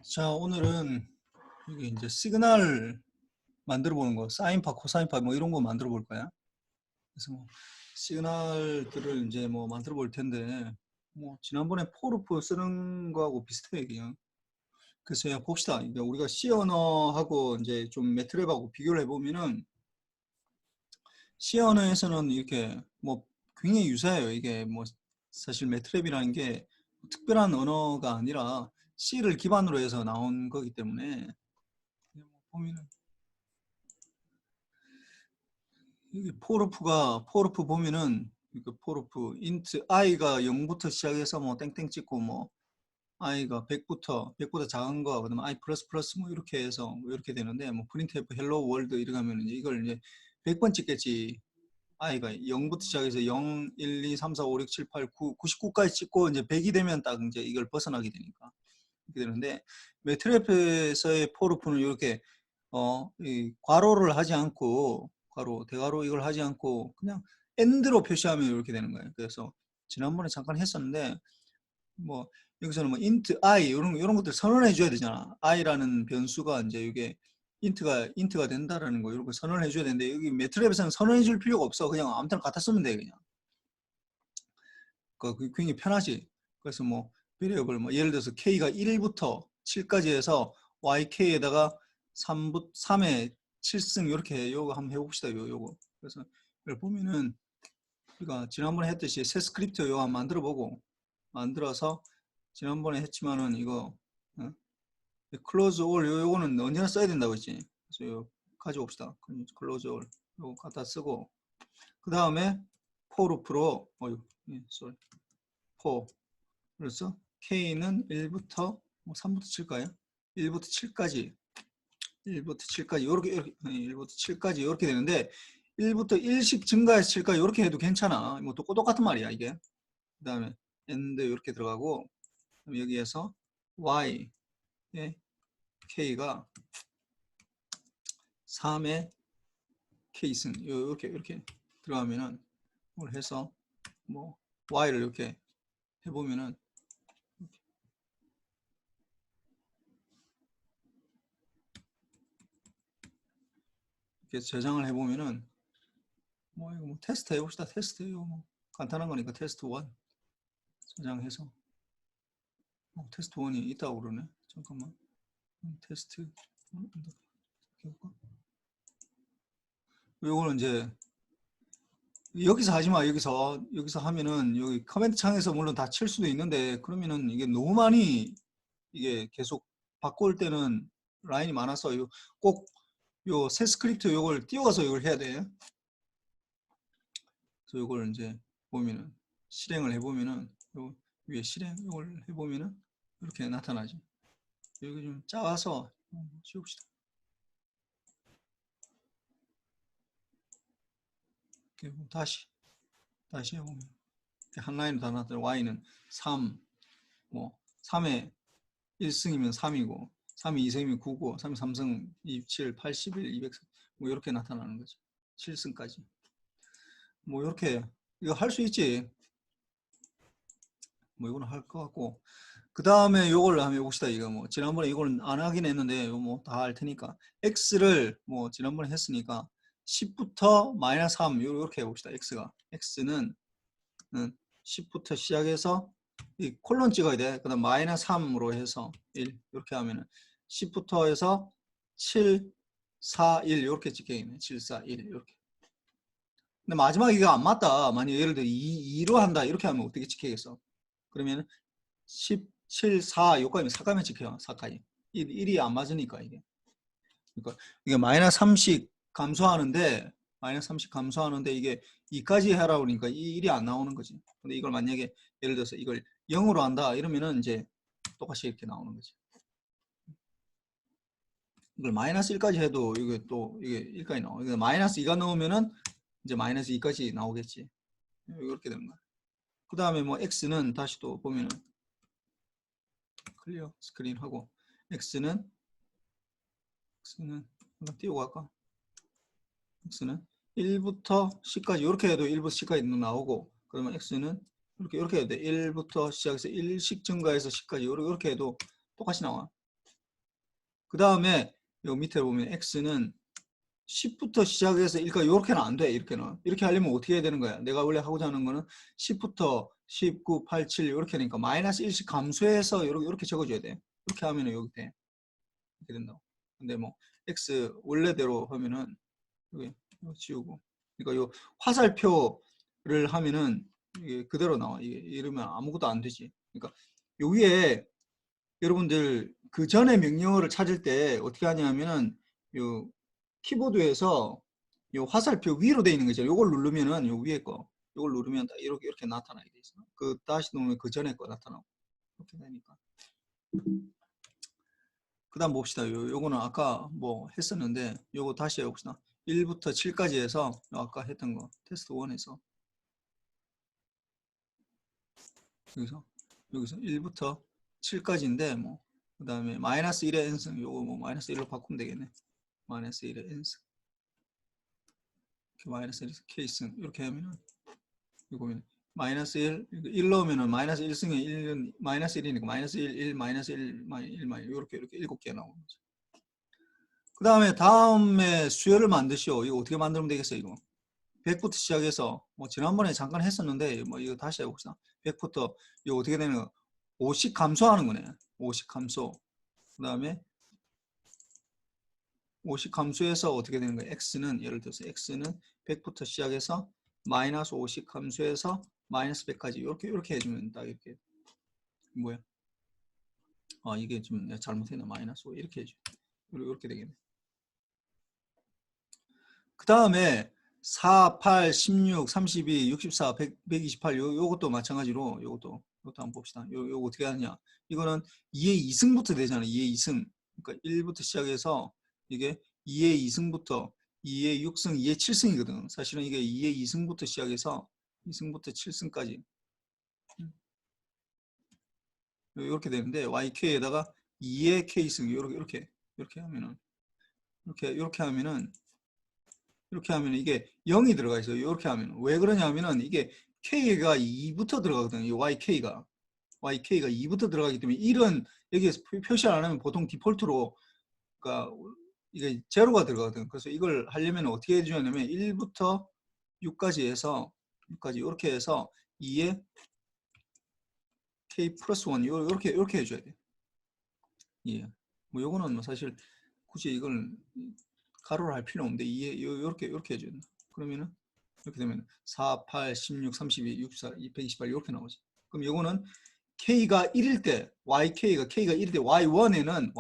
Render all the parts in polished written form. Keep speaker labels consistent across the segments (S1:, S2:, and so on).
S1: 자, 오늘은 이게 이제 시그널 만들어 보는 거, 사인파, 코사인파 뭐 이런 거 만들어 볼 거야. 그래서 뭐 시그널들을 이제 뭐 만들어 볼 텐데, 뭐 지난번에 포르프 쓰는 거하고 비슷해 그냥. 그래서 그냥 봅시다. 이제 우리가 C 언어하고 이제 좀 매트랩하고 비교를 해보면은 C 언어에서는 이렇게 뭐 굉장히 유사해요. 이게 뭐 사실 매트랩이라는 게 특별한 언어가 아니라 C를 기반으로 해서 나온 거기 때문에 보면은 여기 포르프 보면은 이거 포르프 인트 i가 0부터 시작해서 뭐 땡땡 찍고 뭐 i가 100보다 작은 거 그다음에 i 플러스 플러스 뭐 이렇게 해서 뭐 이렇게 되는데 뭐 프린트f 헬로 월드 이렇게 하면 이제 이걸 이제 100번 찍겠지. i가 0부터 시작해서 0, 1, 2, 3, 4, 5, 6, 7, 8, 9, 99까지 찍고 이제 100이 되면 딱 이제 이걸 벗어나게 되니까 이렇게 되는데 매트랩에서의 포르프는 이렇게 이 괄호를 하지 않고 괄호, 대괄호 이걸 하지 않고 그냥 end로 표시하면 이렇게 되는 거예요. 그래서 지난번에 잠깐 했었는데 뭐 여기서는 뭐 int i 이런 것들 선언해 줘야 되잖아. i라는 변수가 이제 이게 인트가 된다라는 거 이런 거 선언해 줘야 되는데 여기 매트랩에서는 선언해 줄 필요가 없어. 그냥 아무튼 갖다 쓰면 돼 그냥. 그게 굉장히 편하지. 그래서 뭐 베리어블 뭐 예를 들어서 k가 1부터 7까지 해서yk에다가 3의 7승 이렇게 요거 한번 해봅시다. 요거. 그래서 이걸 보면은 우리가 지난번에 했듯이 새 스크립트 요거 한번 만들어보고 만들어서 지난번에 했지만은 이거 클로즈 올 요거는 언제나 써야 된다고 했지. 그래서 요 가져옵시다. 클로즈 올 요거 갖다 쓰고 그 다음에 포루프로 쏘리 포 그래서 K는 1부터 뭐 3부터 7까요? 1부터 7까지 1부터 7까지 이렇게 1부터 7까지 이렇게 되는데 1부터 1씩 증가해서 7까지 이렇게 해도 괜찮아. 뭐 똑같은 말이야 이게. 그 다음에 and 이렇게 들어가고 여기에서 Y의 K가 3의 K승 이렇게 들어가면은 이걸 해서 뭐 Y를 이렇게 해보면은 이렇게 저장을 해보면은 뭐 이거 뭐 테스트 해봅시다. 테스트 이거 뭐 간단한 거니까 테스트 1 저장해서 테스트 1이 있다고 그러네. 잠깐만 테스트 해볼까? 요거는 이제 여기서 하지마. 여기서 하면은 여기 커맨드 창에서 물론 다 칠 수도 있는데 그러면은 이게 너무 많이 이게 계속 바꿀 때는 라인이 많아서 꼭 요 새 스크립트 요걸 띄워서 이걸 해야 돼. 그래서 요걸 이제 보면은 실행을 해보면은 요 위에 실행 요걸 해보면은 이렇게 나타나죠. 여기 좀 작아서 지웁시다. 다시 해보면 한 라인으로 다 나타나. y는 3, 뭐 3의 1승이면 3이고 3이 2승이면 9고 3이 3승 27, 81, 200, 뭐 이렇게 나타나는 거죠. 7승까지. 뭐 이렇게 이거 할 수 있지. 뭐 이거는 할 것 같고 그 다음에 요걸 한번 해봅시다. 이거 뭐 지난번에 이걸 안 하긴 했는데 이거 뭐 다 할 테니까 x를 뭐 지난번에 했으니까 10부터 마이너스 3 이렇게 해봅시다. x는 10부터 시작해서 이 콜론 찍어야 돼. 그 다음 마이너스 3으로 해서 1 이렇게 하면은 10부터 해서 7, 4, 1 이렇게 찍혀있네. 7, 4, 1 이렇게. 근데 마지막에 이거 안 맞다. 만약 예를 들어 2로 한다. 이렇게 하면 어떻게 찍히겠어? 그러면 10, 7, 4 여기까지 4까지 찍혀요. 4까지. 1이 안 맞으니까 이게. 그러니까 이게 마이너스 30 감소하는데 이게 2까지 하라고 그러니까 이 1이 안 나오는 거지. 근데 이걸 만약에 예를 들어서 이걸 0으로 한다 이러면은 이제 똑같이 이렇게 나오는 거지. 이걸 마이너스 1까지 해도 이게 또 이게 1까지 나와. 그러니까 마이너스 2가 나오면은 이제 마이너스 2까지 나오겠지. 이렇게 되는 거야. 그 다음에 뭐 x는 다시 또 보면은 클리어 스크린 하고 x는 한번 띄우고 할까? x는 1부터 10까지 이렇게 해도 1부터 10까지 나오고 그러면 x는 이렇게 해도 돼. 1부터 시작해서 1씩 증가해서 10까지 이렇게 해도 똑같이 나와. 그 다음에 요 밑에 보면 x는 10부터 시작해서 일까 이렇게는 안 돼. 이렇게는. 이렇게 하려면 어떻게 해야 되는 거야? 내가 원래 하고자 하는 거는 10부터 19, 8, 7 이렇게 하니까 마이너스 1씩 감소해서 이렇게 적어줘야 돼. 이렇게 하면은 여기 돼. 이렇게 된다고. 근데 뭐 x 원래대로 하면은 여기 지우고. 그러니까 요 화살표를 하면은 이게 그대로 나와. 이게 이러면 아무것도 안 되지. 그러니까 여기에 여러분들 그 전에 명령어를 찾을 때 어떻게 하냐면은 요 키보드에서 요 화살표 위로 돼 있는 거죠. 요걸 누르면은 요 위에 거 요걸 누르면 이렇게 나타나게 돼 있어. 그 다시 누르면 그 전에 거 나타나고 이렇게 되니까. 그다음 봅시다. 요거는 아까 뭐 했었는데 요거 다시 해봅시다. 1부터 7까지 해서 아까 했던 거 테스트 1에서 여기서 1부터 7까지인데 뭐 그 다음에 마이너스 1의 n승 요거 뭐 마이너스 1로 바꾸면 되겠네. 마이너스 1의 n승 마이너스 1에서 k승 이렇게 하면은 이거면 마이너스 1 넣으면은 마이너스 1승에 1은 마이너스 1이니까 마이너스 1 마이너스 1 이렇게 7개 나오는 거죠. 그 다음에 수열을 만드시오. 이거 어떻게 만들면 되겠어요? 이거 100부터 시작해서 뭐 지난번에 잠깐 했었는데 뭐 이거 다시 해봅시다. 100부터 이거 어떻게 되는 거? 50 감소하는 거네. 50 감소. 그 다음에 50 감소해서 어떻게 되는 거예요? x는 예를 들어서 x는 100부터 시작해서 마이너스 50 감소해서 마이너스 100까지 이렇게 해주면 딱 이렇게 뭐야? 아 이게 좀 내가 잘못했나 마이너스 5 이렇게 해줘. 이렇게 되겠네. 그 다음에 4, 8, 16, 32, 64, 100, 128 요것도 마찬가지로 요것도 한번 봅시다. 요거 어떻게 하느냐? 이거는 2의 2승부터 되잖아. 2의 2승. 그러니까 1부터 시작해서 이게 2의 2승부터 2의 6승, 2의 7승이거든. 사실은 이게 2의 2승부터 시작해서 2승부터 7승까지 이렇게 되는데 YK에다가 2의 K승 이렇게 하면은 이렇게 하면은 이게 0이 들어가 있어요. 이렇게 하면 왜 그러냐면은 이게 K가 2부터 들어가거든요. 이 YK가 2부터 들어가기 때문에 1은 여기에서 표시 안 하면 보통 디폴트로 그러니까 이게 제로가 들어가거든요. 그래서 이걸 하려면 어떻게 해주냐면 1부터 6까지 해서 6까지 이렇게 해서 2에 K 플러스 1 이렇게 해줘야 돼요. 예. 뭐 요거는 뭐 사실 굳이 이걸 가로로 할 필요 없는데 이렇게 해줘야 된다. 그러면은 이렇게 되면 4, 8, 16, 32, 64, 228 이렇게 나오지. 그럼 요거는 K가 1일 때 K가 1일 때 Y1에는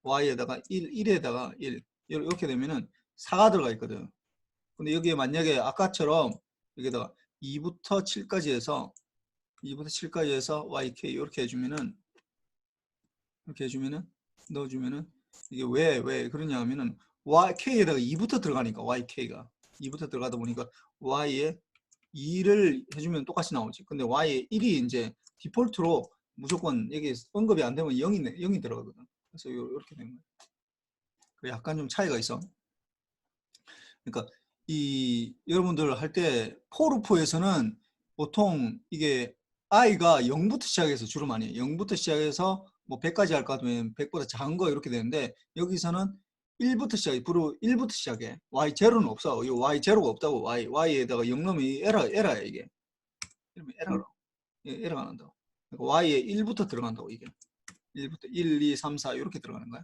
S1: Y에다가 1에다가 1 이렇게 되면은 4가 들어가 있거든. 근데 여기에 만약에 아까처럼 여기다가 2부터 7까지 해서 YK 이렇게 해주면은 넣어주면은 이게 왜 그러냐 하면은 K에다가 2부터 들어가니까 YK가 2부터 들어가다 보니까 Y에 2를 해주면 똑같이 나오지. 근데 Y에 1이 이제 디폴트로 무조건 여기 언급이 안 되면 0이 들어가거든. 그래서 이렇게 되는 거예요. 약간 좀 차이가 있어. 그러니까 이 여러분들 할 때 포루프에서는 보통 이게 i가 0부터 시작해서 주로 많이 해요. 0부터 시작해서 뭐 100까지 할까 하면 100보다 작은 거 이렇게 되는데 여기서는 1부터 시작해. 주로 1부터 시작해. y0는 없어. 이 y0가 없다고. y에다가 0 넣으면 에러야 이게. 이러면 에러가 난다고. 그러니까 y에 1부터 들어간다고 이게. 1부터 1, 2, 3, 4 이렇게 들어가는 거야.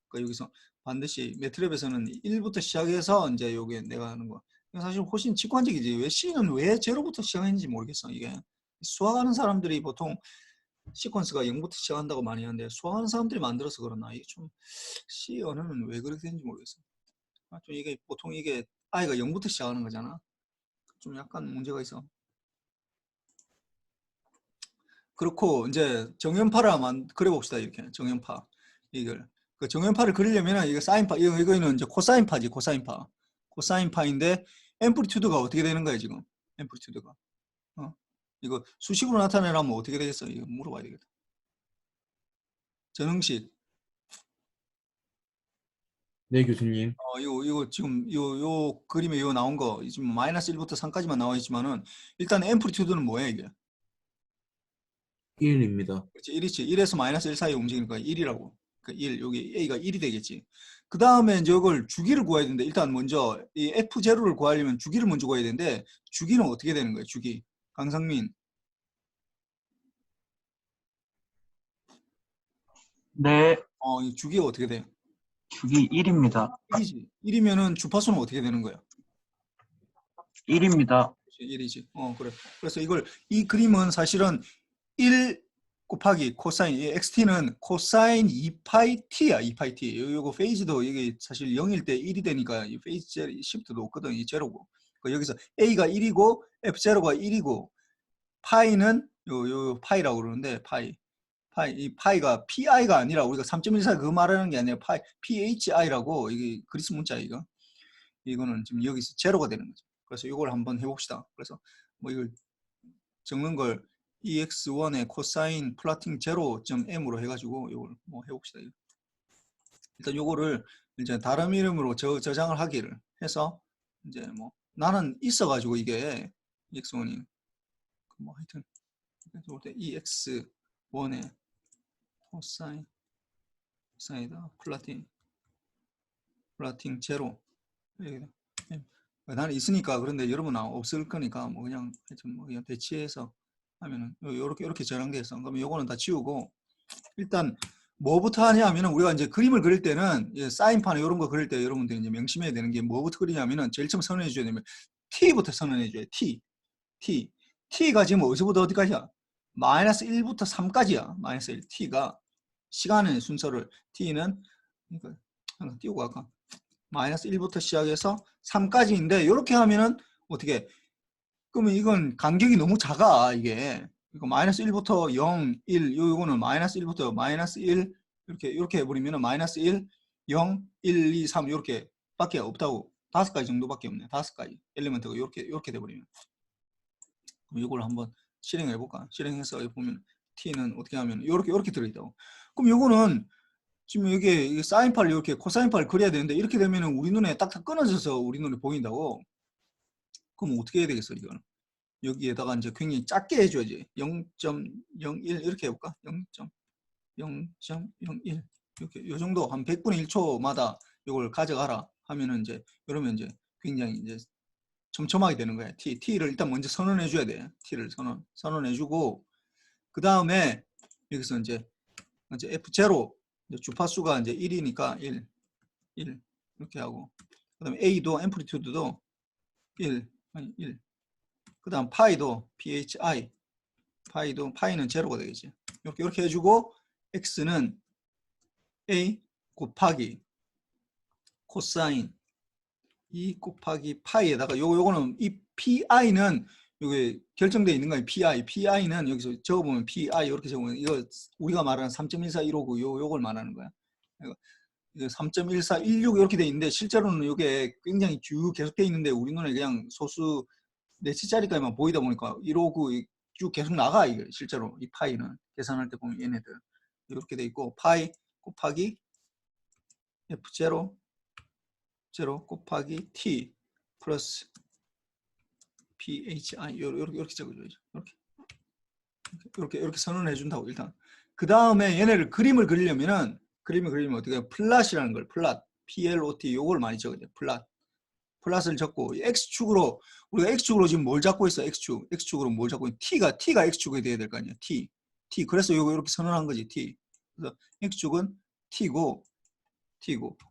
S1: 그러니까 여기서 반드시 매트랩에서는 1부터 시작해서 이제 요게 내가 하는 거. 사실 훨씬 직관적이지. 왜 C는 왜 제로부터 시작했는지 모르겠어. 이게 수학하는 사람들이 보통 시퀀스가 0부터 시작한다고 많이 하는데 수학하는 사람들이 만들어서 그러나 이게 좀 C 언어는 왜 그렇게 되는지 모르겠어. 좀 이게 보통 이게 I가 0부터 시작하는 거잖아. 좀 약간 문제가 있어. 그렇고 이제 정연파를 한번 그려봅시다. 이렇게 정연파 이걸 그 정연파를 그리려면 이거 사인파 이거는 이제 코사인파지. 코사인파인데 앰플리튜드가 어떻게 되는 거야 지금? 앰플리튜드가 이거 수식으로 나타내려면 어떻게 되겠어? 이거 물어봐야 되겠다. 전응식
S2: 네, 교수님.
S1: 이거 지금 요 그림에 이거 나온 거 지금 마이너스 1부터 3까지만 나와 있지만은 일단 앰플리튜드는 뭐야 이게?
S2: 1입니다.
S1: 그렇지 1이지. 1에서 마이너스 1 사이에 움직이는 거야 1이라고. 그러니까 1, 여기 A가 1이 되겠지. 그 다음에 이제 이걸 주기를 구해야 되는데, 일단 먼저 이 F0를 구하려면 주기를 먼저 구해야 되는데, 주기는 어떻게 되는 거예요? 주기. 강상민.
S2: 네,
S1: 이 주기가 어떻게 돼요?
S2: 주기 1입니다.
S1: 1이지. 1이면은 주파수는 어떻게 되는 거예요?
S2: 1입니다.
S1: 1이지. 그래. 그래서 이 그림은 사실은 1 곱하기 코사인, 이 XT는 코사인 2파이 T야, 2파이 T. 요거 페이지도 이게 사실 0일 때 1이 되니까 이 페이지 시프트도 없거든, 이 제로고. 여기서 A가 1이고, F0가 1이고, 파이는 요 파이라고 그러는데, 이 파이가 PI가 아니라 우리가 3.14 그 말하는 게 아니라 PHI라고 이게 그리스 문자 이거. 이거는 지금 여기서 제로가 되는 거죠. 그래서 이걸 한번 해봅시다. 그래서 뭐 이걸 적는 걸 EX1의 코사인 플라팅 0.m으로 해가지고 이걸 뭐 해봅시다. 일단 요거를 이제 다른 이름으로 저장을 하기를 해서 이제 뭐 나는 있어가지고 이게 EX1이 뭐 하여튼 EX1의 코사인이다 플라팅 0 나는 있으니까. 그런데 여러분 없을 거니까 뭐 그냥 하여튼 뭐 그냥 대치해서 하면은 요렇게 저장돼 있어. 그러면 요거는 다 지우고, 일단 뭐부터 하냐면은 우리가 이제 그림을 그릴 때는 사인판에 이런 거 그릴 때 여러분들이 이제 명심해야 되는 게 뭐부터 그리냐면은 제일 처음 선언해 줘야 되면 T부터 선언해 줘야 돼. T가 지금 어디서부터 어디까지야? 마이너스 1부터 3까지야. 마이너스 1. T가 시간의 순서를 T는 그러니까 하나 띄우고 갈까? 마이너스 1부터 시작해서 3까지인데 이렇게 하면은 어떻게? 그러면 이건 간격이 너무 작아. 이게 이거 마이너스 1부터 0, 1 요거는 마이너스 1부터 마이너스 1 이렇게 해버리면은 마이너스 1, 0, 1, 2, 3 이렇게 밖에 없다고. 5가지 정도밖에 없네. 5가지 엘리먼트가 이렇게 돼버리면. 그럼 이걸 한번 실행해 볼까? 실행해서 보면 t는 어떻게 하면 이렇게 들어있다고. 그럼 요거는 지금 여기에 사인파를 이렇게 코사인파를 그려야 되는데 이렇게 되면은 우리 눈에 딱딱 끊어져서 우리 눈에 보인다고. 그럼 어떻게 해야 되겠어 이거는? 여기에다가 이제 굉장히 작게 해줘야지. 0.01 이렇게 해볼까? 0.01 이렇게 요 정도 한 100분의 1초마다 이걸 가져가라 하면은 이제 이러면 이제 굉장히 이제 촘촘하게 되는 거야. T를 일단 먼저 선언해 줘야 돼. T를 선언해 주고, 그 다음에 여기서 이제 F0 주파수가 이제 1이니까 1 이렇게 하고, 그 다음에 A도 앰플리튜드도 1 그 다음 파이도 PHI 파이는 제로가 되겠지. 이렇게 해주고, X는 A 곱하기 코사인 2 곱하기 파이에다가 요거는 이 PI는 요게 결정되어 있는 거예요. PI는 여기서 적어보면 PI 이렇게 적으면 이거 우리가 말하는 3.1415고 요걸 말하는 거야. 3.1416 이렇게 돼 있는데 실제로는 이게 굉장히 쭉 계속 돼 있는데 우리 눈에 그냥 소수 네치짜리까지만 보이다 보니까 159 쭉 계속 나가. 이게 실제로 이 파이는 계산할 때 보면 얘네들 이렇게 돼 있고, 파이 곱하기 F0 곱하기 T 플러스 PHI 이렇게 적어줘야죠. 이렇게 선언해 준다고. 일단 그 다음에 얘네를 그림을 그리려면 어떻게 해요? 플랫이라는 걸 PLOT 요걸 많이 적어야 돼요. 플랫을 적고 X축으로 우리가 X축으로 지금 뭘 잡고 있어? X축으로 뭘 잡고 있어? T가 X축이 돼야 될 거 아니야. T 그래서 요거 이렇게 선언한 거지. T 그래서 X축은 T고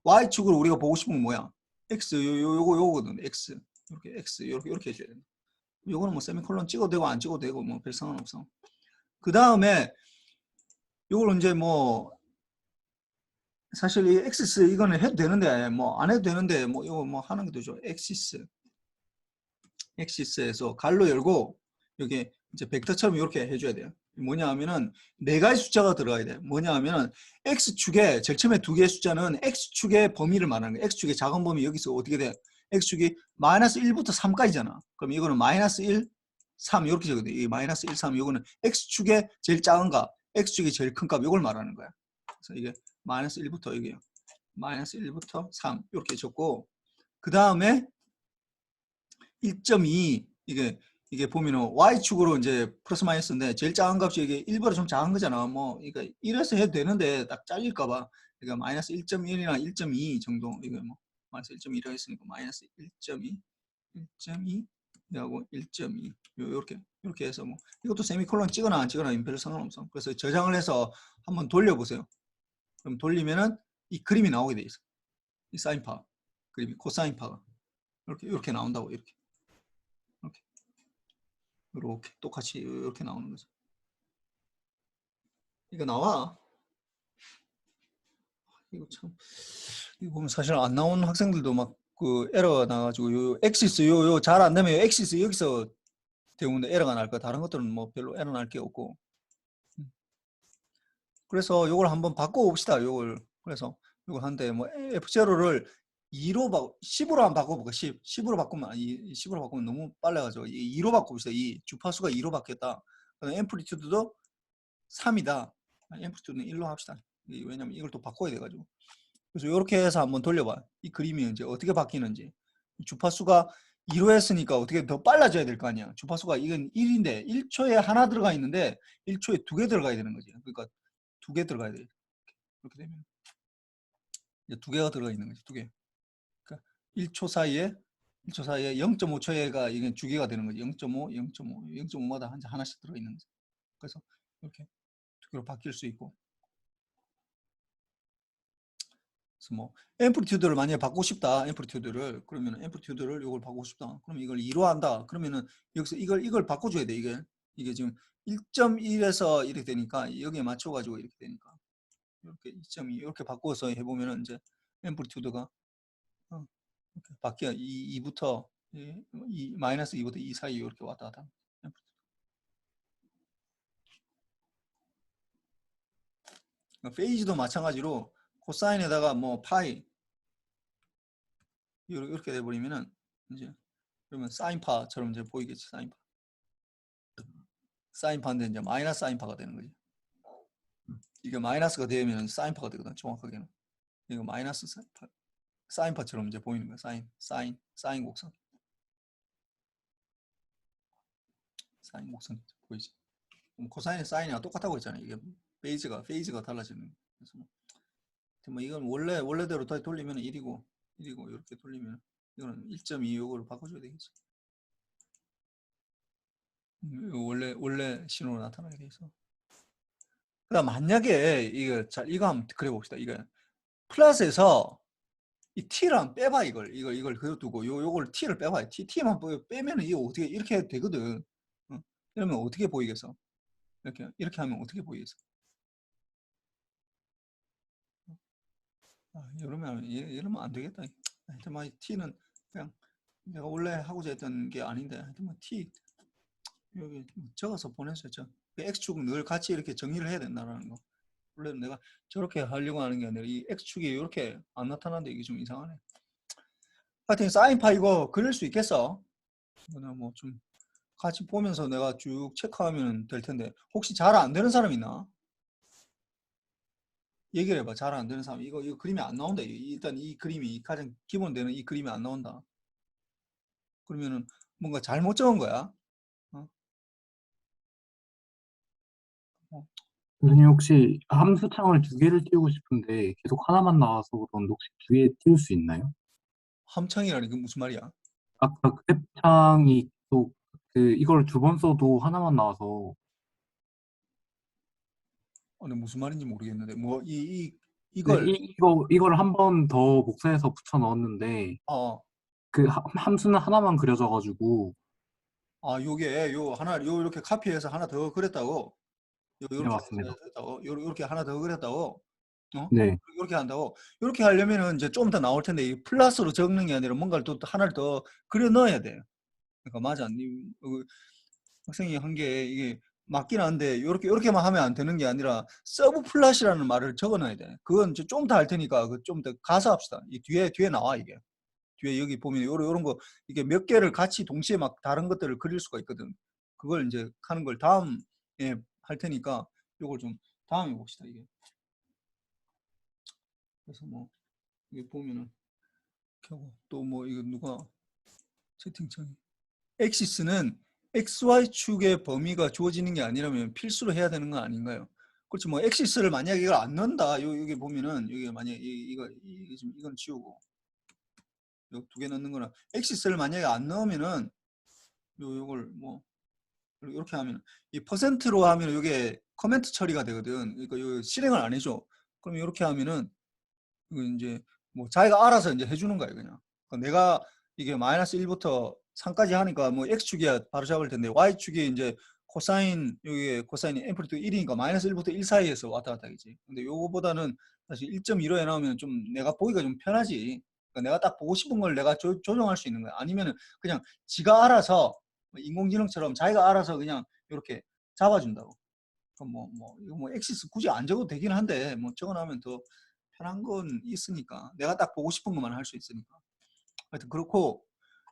S1: Y축으로 우리가 보고 싶은 건 뭐야? X 요거거든. X 이렇게 해줘야 된다. 요거는 뭐 세미콜론 찍어도 되고 안 찍어도 되고 뭐 별 상관없어. 그 다음에 요걸 이제 뭐 사실 이 엑시스 이거는 해도 되는데 뭐 안 해도 되는데 뭐 이거 뭐 하는 게 되죠. 엑시스에서 갈로 열고 여기 이제 벡터처럼 이렇게 해줘야 돼요. 뭐냐 하면은 네 가지 숫자가 들어가야 돼. 뭐냐 하면은 X축에 제일 처음에 두 개의 숫자는 X축의 범위를 말하는 거야. X축의 작은 범위 여기서 어떻게 돼? X축이 마이너스 1부터 3까지잖아. 그럼 이거는 마이너스 1, 3 이렇게 적어야 돼. 이 마이너스 1, 3 이거는 X축의 제일 작은 값, X축이 제일 큰 값 이걸 말하는 거야. 그래서 이게 마이너스 1부터 이게 마이너스 1부터 3 이렇게 적고, 그 다음에 1.2 이게 보면은 Y축으로 이제 플러스 마이너스인데 제일 작은 값이 이게 1보다 좀 작은 거잖아. 뭐 그러니까 이래서 해도 되는데 딱 잘릴까봐 그러니까 마이너스 1.1이나 1.2 정도, 이거 뭐 마이너스 1.1이라고 했으니까 마이너스 1.2, 1.2 하고 1.2 이렇게 해서 뭐 이것도 세미콜론 찍거나 안 찍거나 별 상관없어. 그래서 저장을 해서 한번 돌려보세요. 그럼 돌리면은 이 그림이 나오게 돼 있어. 이 사인파 그림이 코사인파가 이렇게 나온다고. 이렇게 똑같이 이렇게 나오는 거죠. 이거 나와. 이거 참, 이거 보면 사실 안 나오는 학생들도 막 그 에러가 나가지고 요 엑시스 요 잘 안 되면 엑시스 여기서 때문에 에러가 날 거야. 다른 것들은 뭐 별로 에러 날 게 없고. 그래서 요걸 한번 바꿔봅시다. 요걸. 그래서 요걸 한데 뭐 F0를 2로 10으로 한번 바꿔볼까? 10으로 바꾸면 10으로 바꾸면 너무 빨라가지고 2로 바꿔봅시다. 이 주파수가 2로 바뀌었다. 앰플리튜드도 3이다. 앰플리튜드는 1로 합시다. 왜냐면 이걸 또 바꿔야 돼가지고. 그래서 이렇게 해서 한번 돌려봐. 이 그림이 이제 어떻게 바뀌는지. 주파수가 2로 했으니까 어떻게 더 빨라져야 될 거 아니야. 주파수가 이건 1인데 1초에 하나 들어가 있는데 1초에 2개 들어가야 되는 거지. 그러니까 2개 들어가야 돼. 이렇게 되면 이제 2개가 들어가 있는 거지. 2개. 그러니까 1초 사이에 0.5초에가 이게 주기가 되는 거지. 0.5, 0.5, 0.5마다 하나씩 들어가 있는 거지. 그래서 이렇게 2개로 바뀔 수 있고. 그래서 뭐 앰플리튜드를 만약에 바꾸고 싶다. 앰플리튜드를 그러면 앰플리튜드를 이걸 바꾸고 싶다. 그러면 이걸 2로 한다. 그러면은 여기서 이걸 바꿔줘야 돼. 이게 지금 1.1에서 이렇게 되니까 여기에 맞춰 가지고 이렇게 되니까 이렇게 2.2 이렇게 바꿔서 해보면은 이제 앰플리튜드가 이렇게 바뀌어. 2부터 마이너스 2부터 2 사이 이렇게 왔다 갔다. 페이지도 마찬가지로 코사인에다가 뭐 파이 이렇게 돼버리면은 이제 그러면 사인파처럼 이제 보이겠지. 사인파인데 이제 마이너스 사인파가 되는 거지. 이게 마이너스가 되면 사인파가 되거든. 정확하게는 이거 마이너스 사인파처럼 이제 보이는 거야. 사인 곡선 보이지. 코사인 사인이랑 똑같다고 했잖아. 이게 페이지가 달라지는 거야. 그래서 뭐 이건 원래대로 다시 돌리면 1이고 이렇게 돌리면 이거는 1.2 요거를 바꿔줘야 되겠지. 원래 신호로 나타나게 돼 있어. 그다음 만약에 이거 한번 그려 봅시다. 이거 플러스에서 이 t랑 빼봐. 이걸 그대로 두고 요걸 t를 빼봐. t만 빼면 이게 어떻게 이렇게 되거든. 이러면 어떻게 보이겠어? 이렇게 하면 어떻게 보이겠어? 이러면 안 되겠다. 하여튼 뭐 t는 그냥 내가 원래 하고자 했던 게 아닌데 하여튼 뭐 t 여기 적어서 보냈었죠. x축은 늘 같이 이렇게 정리를 해야 된다는 거. 원래 내가 저렇게 하려고 하는 게 아니라 이 x축이 이렇게 안 나타나는데 이게 좀 이상하네. 하여튼 사인파 이거 그릴 수 있겠어? 그냥 뭐 좀 같이 보면서 내가 쭉 체크하면 될 텐데 혹시 잘 안 되는 사람 있나? 얘기를 해봐. 잘 안 되는 사람. 이거 그림이 안 나온다. 일단 이 그림이 가장 기본 되는 이 그림이 안 나온다. 그러면은 뭔가 잘못 적은 거야. 어? 어.
S2: 선생님 혹시 함수창을 두 개를 띄우고 싶은데 계속 하나만 나와서 그런데 혹시 두 개 띄울 수 있나요?
S1: 함창이라는 게 무슨 말이야?
S2: 아까 그래프창이 또 이걸 두 번 써도 하나만 나와서
S1: 근데 무슨 말인지 모르겠는데 뭐
S2: 네,
S1: 이걸
S2: 이걸 한 번 더 복사해서 붙여 넣었는데
S1: 어,
S2: 함수는 하나만 그려져가지고
S1: 요게 요 이렇게 카피해서 하나 더 그렸다고?
S2: 네
S1: 요렇게
S2: 맞습니다.
S1: 했다고? 요렇게 하나 더 그렸다고? 어?
S2: 네.
S1: 이렇게 한다고? 이렇게 하려면은 이제 좀 더 나올 텐데 이 플러스로 적는 게 아니라 뭔가를 또 하나를 더 그려 넣어야 돼. 그러니까 맞아. 학생이 한 게 이게 맞긴 한데 이렇게만 하면 안 되는 게 아니라 서브 플랫이라는 말을 적어 놔야 돼. 그건 좀 더 할 테니까 좀 더 가서 합시다. 이 뒤에 나와 이게. 뒤에 여기 보면 요런 거 이게 몇 개를 같이 동시에 막 다른 것들을 그릴 수가 있거든. 그걸 이제 하는 걸 다음에 할 테니까 요걸 좀 다음에 봅시다 이게. 그래서 뭐 이게 보면은 또 뭐 이거 누가 채팅창에 엑시스는 XY 축의 범위가 주어지는 게 아니라면 필수로 해야 되는 거 아닌가요? 그렇지 뭐 엑시스를 만약에 이걸 안 넣는다. 여기 보면은 여기 만약에 이건 지우고 요 두 개 넣는 거는 엑시스를 만약에 안 넣으면은 요걸 뭐 이렇게 하면 이 퍼센트로 하면 이게 커멘트 처리가 되거든. 그러니까 요 실행을 안 해줘. 그럼 이렇게 하면은 이거 이제 뭐 자기가 알아서 이제 해주는 거예요, 그냥. 그러니까 내가 이게 마이너스 1부터 3까지 하니까 뭐 x축이야 바로 잡을 텐데 y축이 이제 코사인 여기 코사인이 앰플리튜드 1이니까 마이너스 1부터 1 사이에서 왔다 갔다 하겠지. 근데 요거보다는 사실 1.15에 나오면 좀 내가 보기가 좀 편하지. 그러니까 내가 딱 보고 싶은 걸 내가 조정할 수 있는 거야. 아니면은 그냥 지가 알아서 인공지능처럼 자기가 알아서 그냥 이렇게 잡아준다고. 그럼 이거 뭐 엑시스 굳이 안 적어도 되긴 한데 뭐 적어놓으면 더 편한 건 있으니까 내가 딱 보고 싶은 것만 할 수 있으니까. 하여튼 그렇고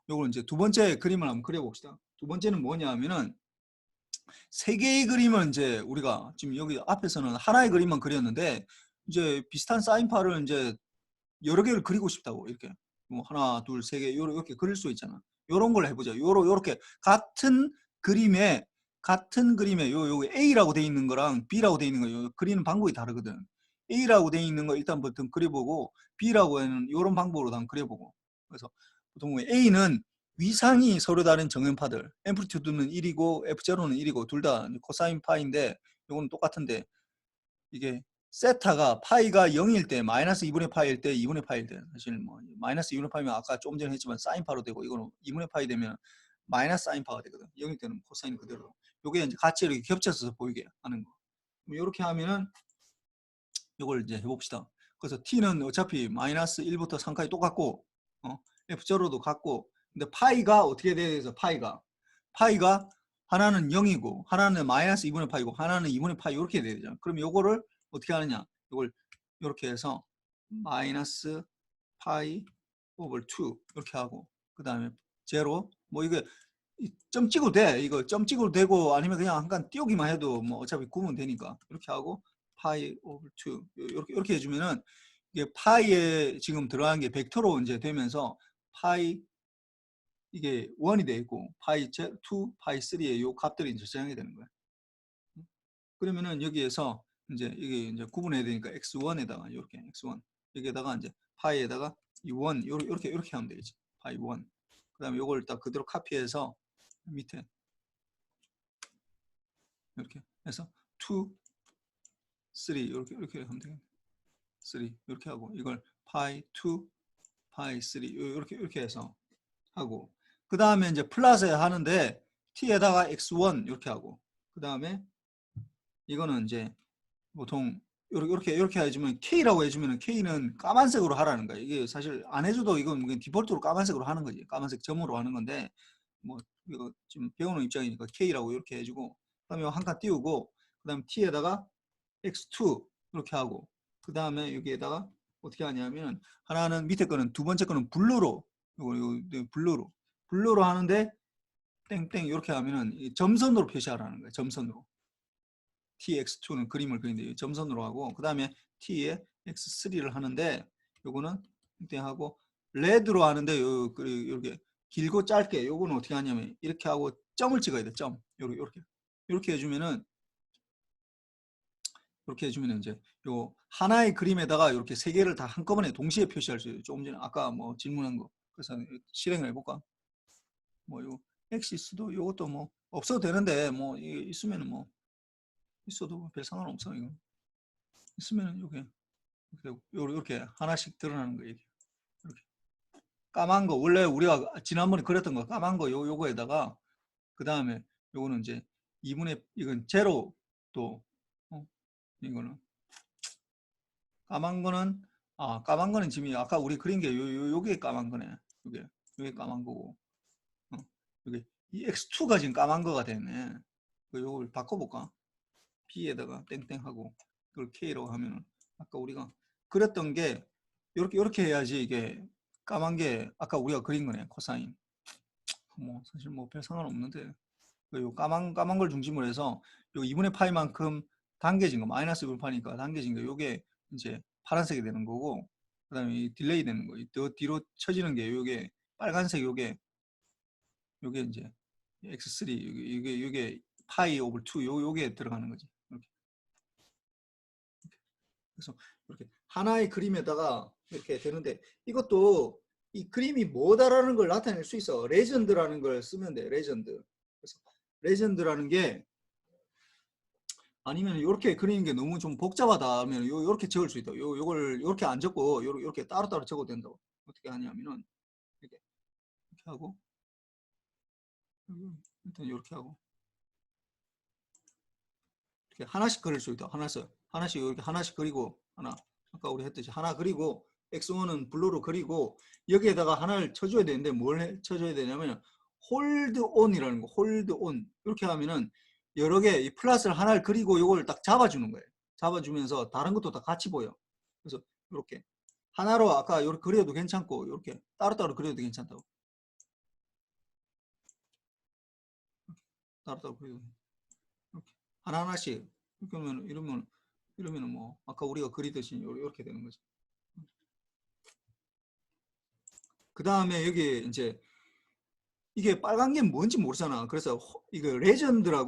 S1: 요걸 이제 두 번째 그림을 한번 그려봅시다. 두 번째는 뭐냐 하면은 세 개의 그림을 이제 우리가 지금 여기 앞에서는 하나의 그림만 그렸는데 이제 비슷한 사인파를 이제 여러 개를 그리고 싶다고 이렇게 뭐 하나 둘 세 개 이렇게 그릴 수 있잖아. 요런 걸 해보자. 요렇게 같은 그림에 요 A라고 돼 있는 거랑 B라고 돼 있는 거 요 그리는 방법이 다르거든. A라고 돼 있는 거 일단 보통 그려보고 B라고 하는 요런 방법으로 한번 그려보고. 그래서 보통 A는 위상이 서로 다른 정연파들. 앰플리튜드는 1이고 F0는 1이고 둘 다 코사인 파인데 요거는 똑같은데 이게 세타가 파이가 0일 때 마이너스 2분의 파이일 때 2분의 파이일 때 사실 뭐 마이너스 2분의 파이면 아까 조금 전에 했지만 사인파로 되고 이거는 2분의 파이 되면 마이너스 사인파가 되거든. 0일 때는 코사인 그대로. 요게 이제 같이 이렇게 겹쳐서 보이게 하는 거. 이렇게 하면은 이걸 이제 해봅시다. 그래서 t는 어차피 마이너스 1부터 3까지 똑같고 f0도 같고 근데 파이가 어떻게 돼야 돼서 파이가 하나는 0이고 하나는 마이너스 2분의 파이고 하나는 2분의 파이 이렇게 돼야 되잖아. 그럼 요거를 어떻게 하느냐 이걸 이렇게 해서 마이너스 파이 오버 2 이렇게 하고 그 다음에 제로 뭐 이게 점 찍어도 돼. 이거 점 찍어도 되고 아니면 그냥 한칸 띄우기만 해도 뭐 어차피 구면 되니까 이렇게 하고 파이 오버 2 이렇게 해주면은 이게 파이에 지금 들어간 게 벡터로 이제 되면서 파이 이게 1이 돼 있고 파이 2, 파이 3의 요 값들이 이제 저장이 되는 거야. 그러면은 여기에서 이제 이게 이제 구분해야 되니까 x1에다가 이렇게 x1 여기에다가 이제 파이에다가 이 1 이렇게 하면 되겠지. 파이 1. 그다음에 요걸 딱 그대로 카피해서 밑에 이렇게 해서 2, 3 이렇게 하면 되겠네. 3 이렇게 하고 이걸 파이 2, 파이 3 이렇게 해서 하고 그 다음에 이제 플러스 하는데 t에다가 x1 이렇게 하고 그 다음에 이거는 이제 보통 이렇게 해주면 K라고 해주면 K는 까만색으로 하라는 거야. 이게 사실 안 해줘도 이건 디폴트로 까만색으로 하는 거지. 까만색 점으로 하는 건데 뭐 이거 지금 배우는 입장이니까 K라고 이렇게 해주고 그다음에 한 칸 띄우고 그다음 T에다가 X2 이렇게 하고 그 다음에 여기에다가 어떻게 하냐면 하나는 밑에 거는 두 번째 거는 블루로 이거 블루로 하는데 땡땡 이렇게 하면은 점선으로 표시하라는 거예요. 점선으로. tx2는 그림을 그리는데 점선으로 하고 그 다음에 t에 x3를 하는데 요거는 이렇게 하고 레드로 하는데 이렇게 길고 짧게 요거는 어떻게 하냐면 이렇게 하고 점을 찍어야 돼. 점 이렇게 해주면은 이렇게 해주면 이제 요 하나의 그림에다가 이렇게 세 개를 다 한꺼번에 동시에 표시할 수 있어요. 조금 전에 아까 뭐 질문한 거 그래서 실행을 해볼까? 뭐 요 엑시스도 요것도 뭐 없어도 되는데 뭐 있으면은 뭐 있어도 별 상관없어 이거 있으면은 이렇게 하나씩 드러나는 거예요. 이렇게 까만 거 원래 우리가 지난번에 그렸던 거 까만 거 요거에다가 그 다음에 요거는 이제 2분의 이건 제로 또 이거는 까만 거는 지금 아까 우리 그린 게 요게 까만 거네. 요게 까만 거고 요게 이 x2가 지금 까만 거가 됐네. 요걸 바꿔볼까? b에다가 땡땡하고 이걸 k라고 하면은 아까 우리가 그렸던 게 이렇게 해야지 이게 까만 게 아까 우리가 그린 거네. 코사인. 뭐 사실 뭐 별 상관없는데 요 까만 걸 중심으로 해서 요 2분의 파이만큼 당겨진 거 마이너스 2분의 파이니까 당겨진 거 요게 이제 파란색이 되는 거고 그 다음에 이 딜레이 되는 거 더 뒤로 쳐지는 게 요게 빨간색 요게 이제 x3 요게 파이 오버 2 요게 들어가는 거지. 이렇게. 그래서 이렇게 하나의 그림에다가 이렇게 되는데 이것도 이 그림이 뭐다라는 걸 나타낼 수 있어. 레전드라는 걸 쓰면 돼. 레전드. 그래서 레전드라는 게 아니면 이렇게 그리는 게 너무 좀 복잡하다 하면 요렇게 적을 수 있다. 요걸 요렇게 안 적고 요렇게 따로따로 적어도 된다고. 어떻게 하냐면은 이렇게 하고 일단 이렇게 하고 이렇게 하나씩 그릴 수 있다. 하나씩 이렇게 하나씩 그리고 하나 아까 우리 했듯이 하나 그리고 X1은 블루로 그리고 여기에다가 하나를 쳐줘야 되는데 뭘 쳐줘야 되냐면 홀드 온이라는 거. 홀드 온 이렇게 하면은 여러 개 이 플러스를 하나를 그리고 이걸 딱 잡아주는 거예요. 잡아주면서 다른 것도 다 같이 보여. 그래서 이렇게 하나로 아까 이렇게 그려도 괜찮고 이렇게 따로따로 그려도 괜찮다고. 따로따로 그려도 이렇게 하나하나씩 이러면 뭐 아까 우리가 그리듯이 이렇게 되는 거죠. 그 다음에 여기 이제 이게 빨간 게 뭔지 모르잖아. 그래서 이거 레전드는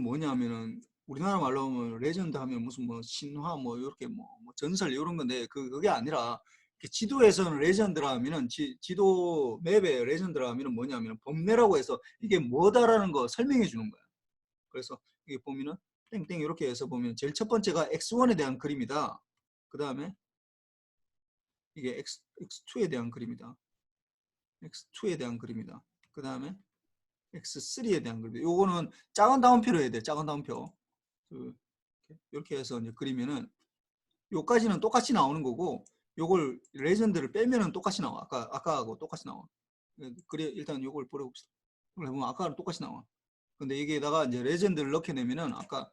S1: 뭐냐면은 우리나라 말로 하면 레전드 하면 무슨 뭐 신화 뭐 이렇게 뭐 전설 이런 건데 그게 아니라 지도에서는 레전드라 하면은 지도 맵에 레전드라 하면은 뭐냐면 범례라고 해서 이게 뭐다라는 거 설명해 주는 거야. 그래서 이게 보면은 땡땡 이렇게 해서 보면 제일 첫 번째가 X1에 대한 그림이다. 그 다음에 이게 X2에 대한 그림이다. X2에 대한 그림이다. 그 다음에 X3에 대한 그림이다. 요거는 작은 다운표로 해야 돼. 작은 다운표. 이렇게 해서 이제 그리면은 요까지는 똑같이 나오는 거고 요걸 레전드를 빼면은 똑같이 나와. 아까하고 똑같이 나와. 그래 일단 요걸 버려봅시다. 이걸 해보면 아까랑 똑같이 나와. 근데 여기에다가 이제 레전드를 넣게 되면은 아까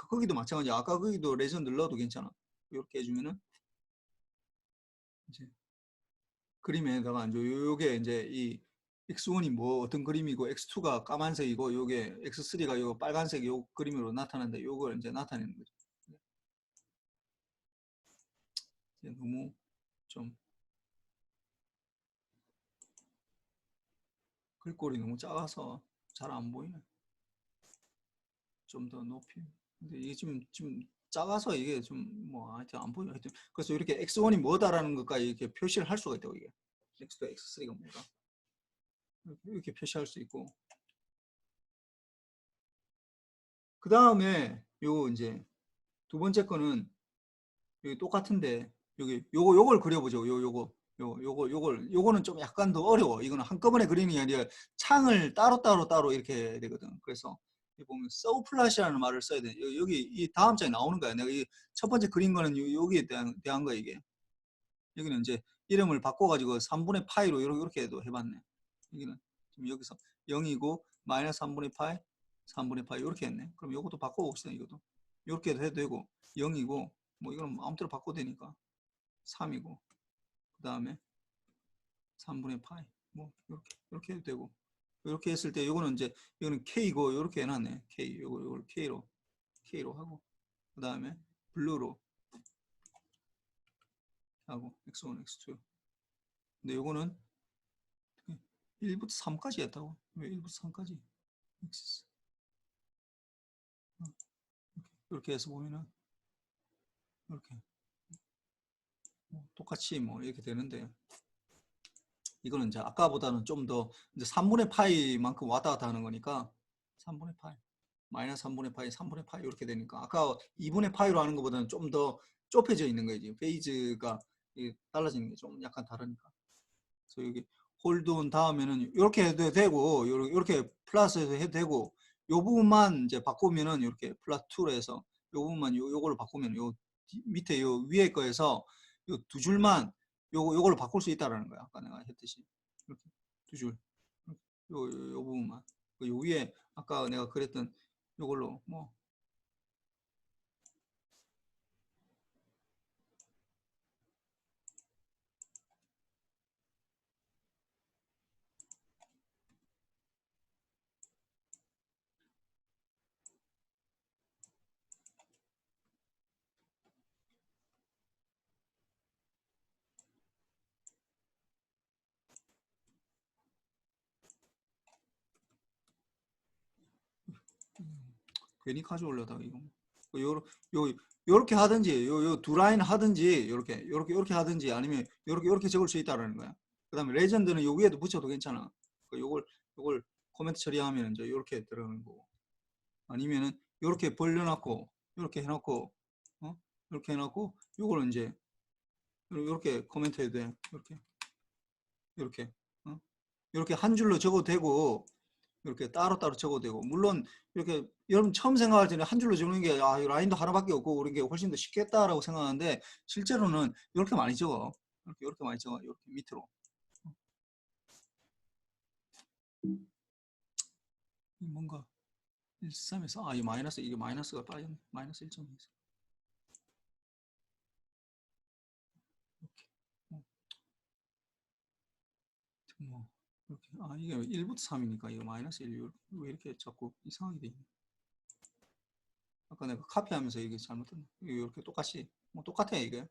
S1: 거기도 마찬가지야. 아까 거기도 레전드를 넣어도 괜찮아. 이렇게 해주면은 이제 그림에다가 이제 요게 이제 이 X1이 뭐 어떤 그림이고 X2가 까만색이고 요게 X3가 요 빨간색 요 그림으로 나타나는데 요걸 이제 나타내는 거죠. 이제 너무 좀 글꼴이 너무 작아서 잘 안 보이네. 좀 더 높이. 근데 이게 좀 작아서 이게 좀 뭐 하여튼 안 보여. 하여튼 그래서 이렇게 X1이 뭐다라는 것까지 이렇게 표시를 할 수가 있다고 이게. X2, X3가 뭐다. 이렇게 표시할 수 있고. 그 다음에 요 이제 두 번째 거는 여기 똑같은데 여기 요걸 그려보죠. 요거는 좀 약간 더 어려워. 이거는 한꺼번에 그리는 게 아니라 창을 따로 이렇게 해야 되거든. 그래서 여기 보면 서플랫이라는 말을 써야 돼. 여기 이 다음 장에 나오는 거야. 내가 이 첫 번째 그린 거는 여기에 대한 거야 이게. 여기는 이제 이름을 바꿔가지고 3분의 파이로 이렇게도 해봤네. 여기는 지금 여기서 0이고 마이너스 3분의 파이, 3분의 파이 이렇게 했네. 그럼 이것도 바꿔봅시다. 이것도 이렇게 해도 되고 0이고 뭐 이거는 아무 때나 바꿔도 되니까 3이고 그 다음에 3분의 파이 뭐 이렇게 해도 되고 이렇게 했을 때 이거는 이제 이거는 K고 이렇게 해놨네. K 이걸 K로 하고 그 다음에 블루로 하고 X1, X2 근데 이거는 1부터 3까지 했다고? 왜 1부터 3까지? 이렇게 해서 보면은 이렇게 똑같이 뭐 이렇게 되는데 이거는 이제 아까보다는 좀 더 이제 3분의 파이만큼 왔다 갔다 하는 거니까 3분의 파이 마이너스 3분의 파이 3분의 파이 이렇게 되니까 아까 2분의 파이로 하는 것보다는 좀 더 좁혀져 있는 거예요. 페이지가 달라지는 게 좀 약간 다르니까 그래서 여기 홀드온 다음에는 이렇게 해도 되고 이렇게 플러스해서 해도 되고 요 부분만 이제 바꾸면은 이렇게 플러스 2로 해서 요 부분만 요거를 바꾸면 요 밑에 요 위에 거에서 요 두 줄만 요걸로 바꿀 수 있다라는 거야. 아까 내가 했듯이 이렇게 두 줄. 요 부분만. 요 위에 아까 내가 그랬던 요걸로 뭐 괜히 가져오려다가 이거 요렇게 하든지 요 두 라인 하든지 요렇게 하든지 아니면 요렇게 적을 수 있다라는 거야. 그다음에 레전드는 요 위에도 붙여도 괜찮아. 요걸 코멘트 처리하면 이제 요렇게 들어가는 거고. 아니면은 요렇게 벌려놨고 요렇게 해놓고 요렇게 해놓고 요거를 이제 요렇게 코멘트 해도 돼. 요렇게 요렇게 한 줄로 적어도 되고 이렇게 따로따로 적어도 되고, 물론 이렇게 여러분 처음 생각할 때는 한 줄로 적는 게 이 라인도 하나밖에 없고 그런 게 훨씬 더 쉽겠다라고 생각하는데 실제로는 이렇게 많이 적어. 이렇게 많이 적어. 이렇게 밑으로. 뭔가 13에서 이 마이너스, 이게 마이너스가 빠졌네. 마이너스 1.2에서 이렇게 이렇게 이게 1부터 3이니까 이거 마이너스 1, 왜 이렇게 자꾸 이상하게 돼 있네. 아까 내가 카피하면서 이게 잘못됐네. 이렇게 똑같이 똑같아 이게.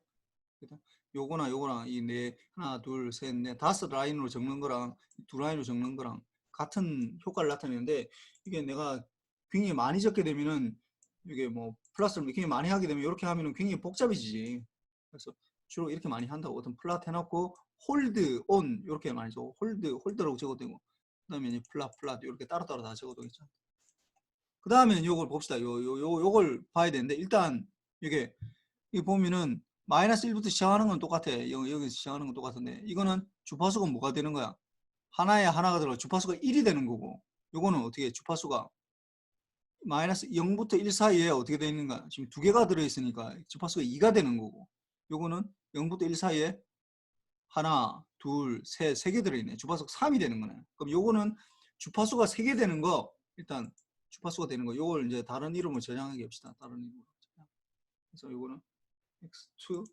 S1: 요거랑 이 하나, 둘, 셋, 넷, 다섯 라인으로 적는 거랑 두 라인으로 적는 거랑 같은 효과를 나타내는데, 이게 내가 굉장히 많이 적게 되면은 이게 뭐 플러스를 굉장히 많이 하게 되면 이렇게 하면은 굉장히 복잡해지지. 그래서 주로 이렇게 많이 한다고. 어떤 플랫 해놓고 홀드 온 이렇게 많이 적어. 홀드라고 적어도 되고, 그다음에 이제 플랫 이렇게 따로따로 다 적어도 괜찮아. 그 다음에는 요걸 봅시다. 요걸 봐야 되는데, 일단 이게 보면은 마이너스 1부터 시작하는 건 똑같아. 여기서 시작하는 건 똑같은데, 이거는 주파수가 뭐가 되는 거야? 하나에 하나가 들어 주파수가 1이 되는 거고, 요거는 어떻게 주파수가 마이너스 0부터 1 사이에 어떻게 되어 있는가? 지금 두 개가 들어있으니까 주파수가 2가 되는 거고, 요거는 0부터 1 사이에 하나, 둘, 셋, 세 개 들어있네. 주파수가 3이 되는 거네. 그럼 요거는 주파수가 3개 되는 거, 일단 주파수가 되는 거, 요걸 이제 다른 이름으로 저장하게 합시다. 다른 이름으로. 그래서 요거는 x2,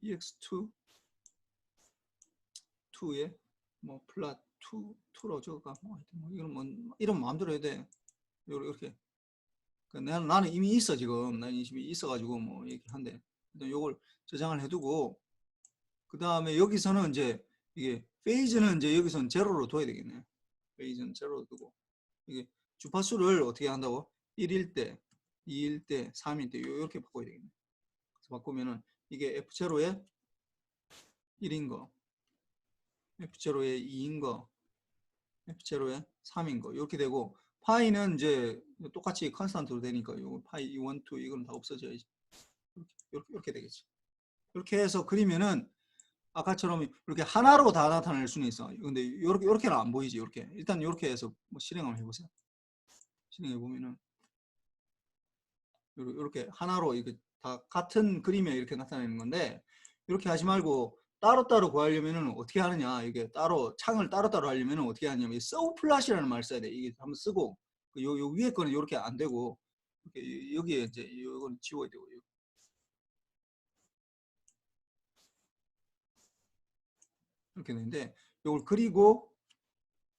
S1: ex2, 2에 뭐 플랫 2로 적을까? 뭐 이건 뭐 이름 마음대로 해야 돼. 이렇게. 나는 이미 있어 지금. 나는 이미 있어가지고 뭐 이렇게 한데, 일단 요걸 저장을 해두고, 그 다음에 여기서는 이제 이게 페이즈는 이제 여기서는 제로로 둬야 되겠네. 페이즈는 제로로 두고, 이게 주파수를 어떻게 한다고? 1일 때, 2일 때, 3일 때 이렇게 바꿔야 되겠네. 그래서 바꾸면은 이게 F0에 1인 거, F0에 2인 거, F0에 3인 거 이렇게 되고, 파이는 이제 똑같이 컨스탄트로 되니까 요 파이 1, 2 이건 다 없어져야지. 이렇게 되겠지. 이렇게 해서 그리면은 아까처럼 이렇게 하나로 다 나타낼 수는 있어. 근데 이렇게는 안 보이지. 이렇게 일단 이렇게 해서 뭐 실행을 해보세요. 실행해 보면은 이렇게 하나로 이렇게 다 같은 그림에 이렇게 나타내는 건데, 이렇게 하지 말고 따로따로 구하려면은 어떻게 하느냐, 이게 따로 창을 따로따로 하려면은 어떻게 하냐면 서브플랫이라는 말을 써야 돼. 이게 한번 쓰고 요 위에 거는 이렇게 안 되고, 이렇게 여기에 이제 이건 지워야 되고, 이렇게 되는데, 이걸 그리고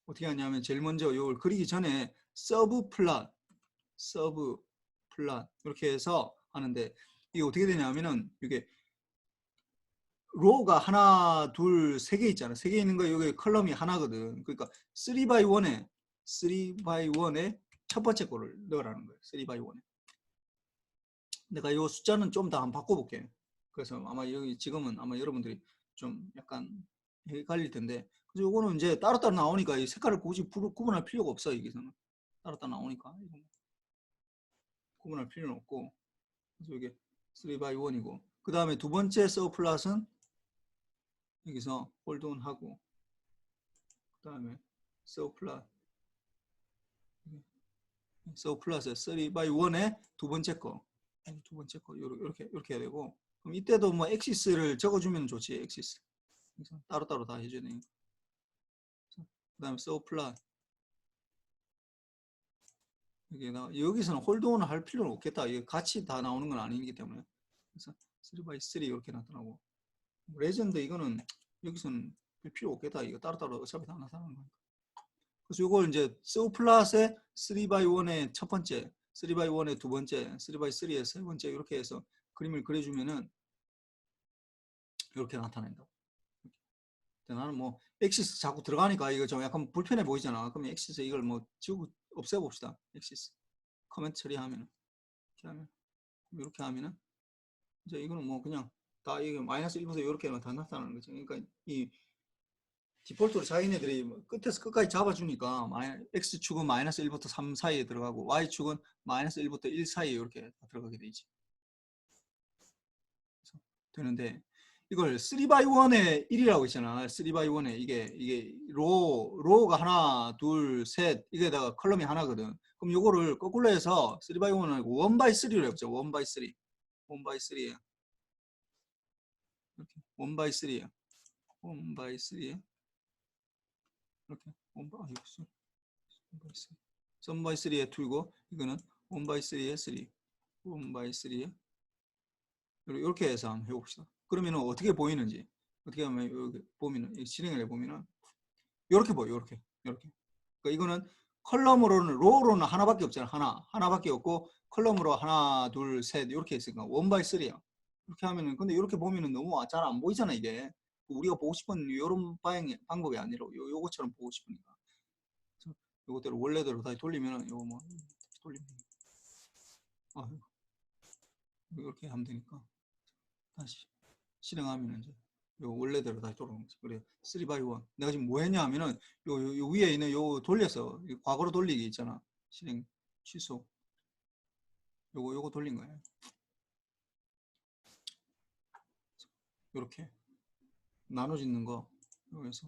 S1: 어떻게 하냐면 제일 먼저 이걸 그리기 전에 서브 플랫 이렇게 해서 하는데, 이게 어떻게 되냐면은 이게 로우가 하나, 둘, 세 개 있잖아. 세 개 있는 거 여기 컬럼이 하나거든. 그러니까 3x1에 첫 번째 거를 넣으라는 거예요. 3x1에. 내가 이 숫자는 좀 더 한번 바꿔볼게. 그래서 아마 여기 지금은 아마 여러분들이 좀 약간 헷갈릴 텐데, 그래서 이거는 이제 따로따로 나오니까 이 색깔을 굳이 구분할 필요가 없어. 여기서는 따로따로 나오니까 구분할 필요는 없고, 그래서 이게 3x1이고, 그 다음에 두 번째 서플랫은 여기서 홀드온 하고, 그 다음에 서플랫에 3x1에 두 번째 거 이렇게 해야 되고, 그럼 이때도 뭐 엑시스를 적어주면 좋지. 엑시스 따로따로 다 해줘야 되니까. 그 다음에 서플랫 여기서는 홀드온을 할 필요는 없겠다. 이게 같이 다 나오는 건 아니기 때문에. 그래서 3x3 이렇게 나타나고, 레전드 이거는 여기서는 필요 없겠다. 이거 따로따로 어차피 다 나타나는 거니까. 그래서 이걸 이제 서플랫에 3x1의 첫 번째, 3x1의 두 번째, 3x3의 세 번째 이렇게 해서 그림을 그려주면은 이렇게 나타낸다고. 나는 뭐 엑시스 자꾸 들어가니까 이거 좀 약간 불편해 보이잖아. 그럼 엑시스 이걸 뭐 지우고 없애봅시다. 엑시스 커멘트 처리하면 이렇게 하면 이렇게 하면은 이제 이거는 뭐 그냥 다 이게 마이너스 1부터 이렇게만 다 나타나는 거죠. 그러니까 이 디폴트로 자기네들이 뭐 끝에서 끝까지 잡아주니까 x축은 마이너스 1부터 3 사이에 들어가고 y축은 마이너스 1부터 1 사이에 이렇게 들어가게 되지. 되는데 이걸 3x1의 1이라고 있잖아. 3x1에 이게 로가 하나, 둘, 셋 이게다가 컬럼이 하나거든. 그럼 요거를 거꾸로 해서 3x1은 아니고 1x3로 해보자. 1x3. 1x3야. 이렇게 1x3야. 1x3야. 이렇게 1x3. 1x3의 2고 이거는 1x3의 3. 1x3의 이렇게 해서 한번 해봅시다. 그러면은 어떻게 보이는지 어떻게 하면 여기 보면은 실행을 해보면은 이렇게 보여. 이렇게 그러니까 이거는 컬럼으로는 로우로는 하나밖에 없잖아. 하나밖에 없고 컬럼으로 하나 둘 셋 이렇게 있으니까 1x3야. 이렇게 하면은 근데 이렇게 보면은 너무 잘 안 보이잖아. 이게 우리가 보고 싶은 이런 방법이 아니라 요거처럼 보고 싶으니까 요거대로 원래대로 다시 돌리면은 요거 뭐 돌리면 이렇게 하면 되니까 다시 실행하면 이제 요 원래대로 다시 돌아오는 거지. 그래 3x1 내가 지금 뭐 했냐 하면은 요 위에 있는 요 돌려서 과거로 돌리기 있잖아. 실행 취소 요거 돌린 거예요. 요렇게 나눠 짓는 거 여기서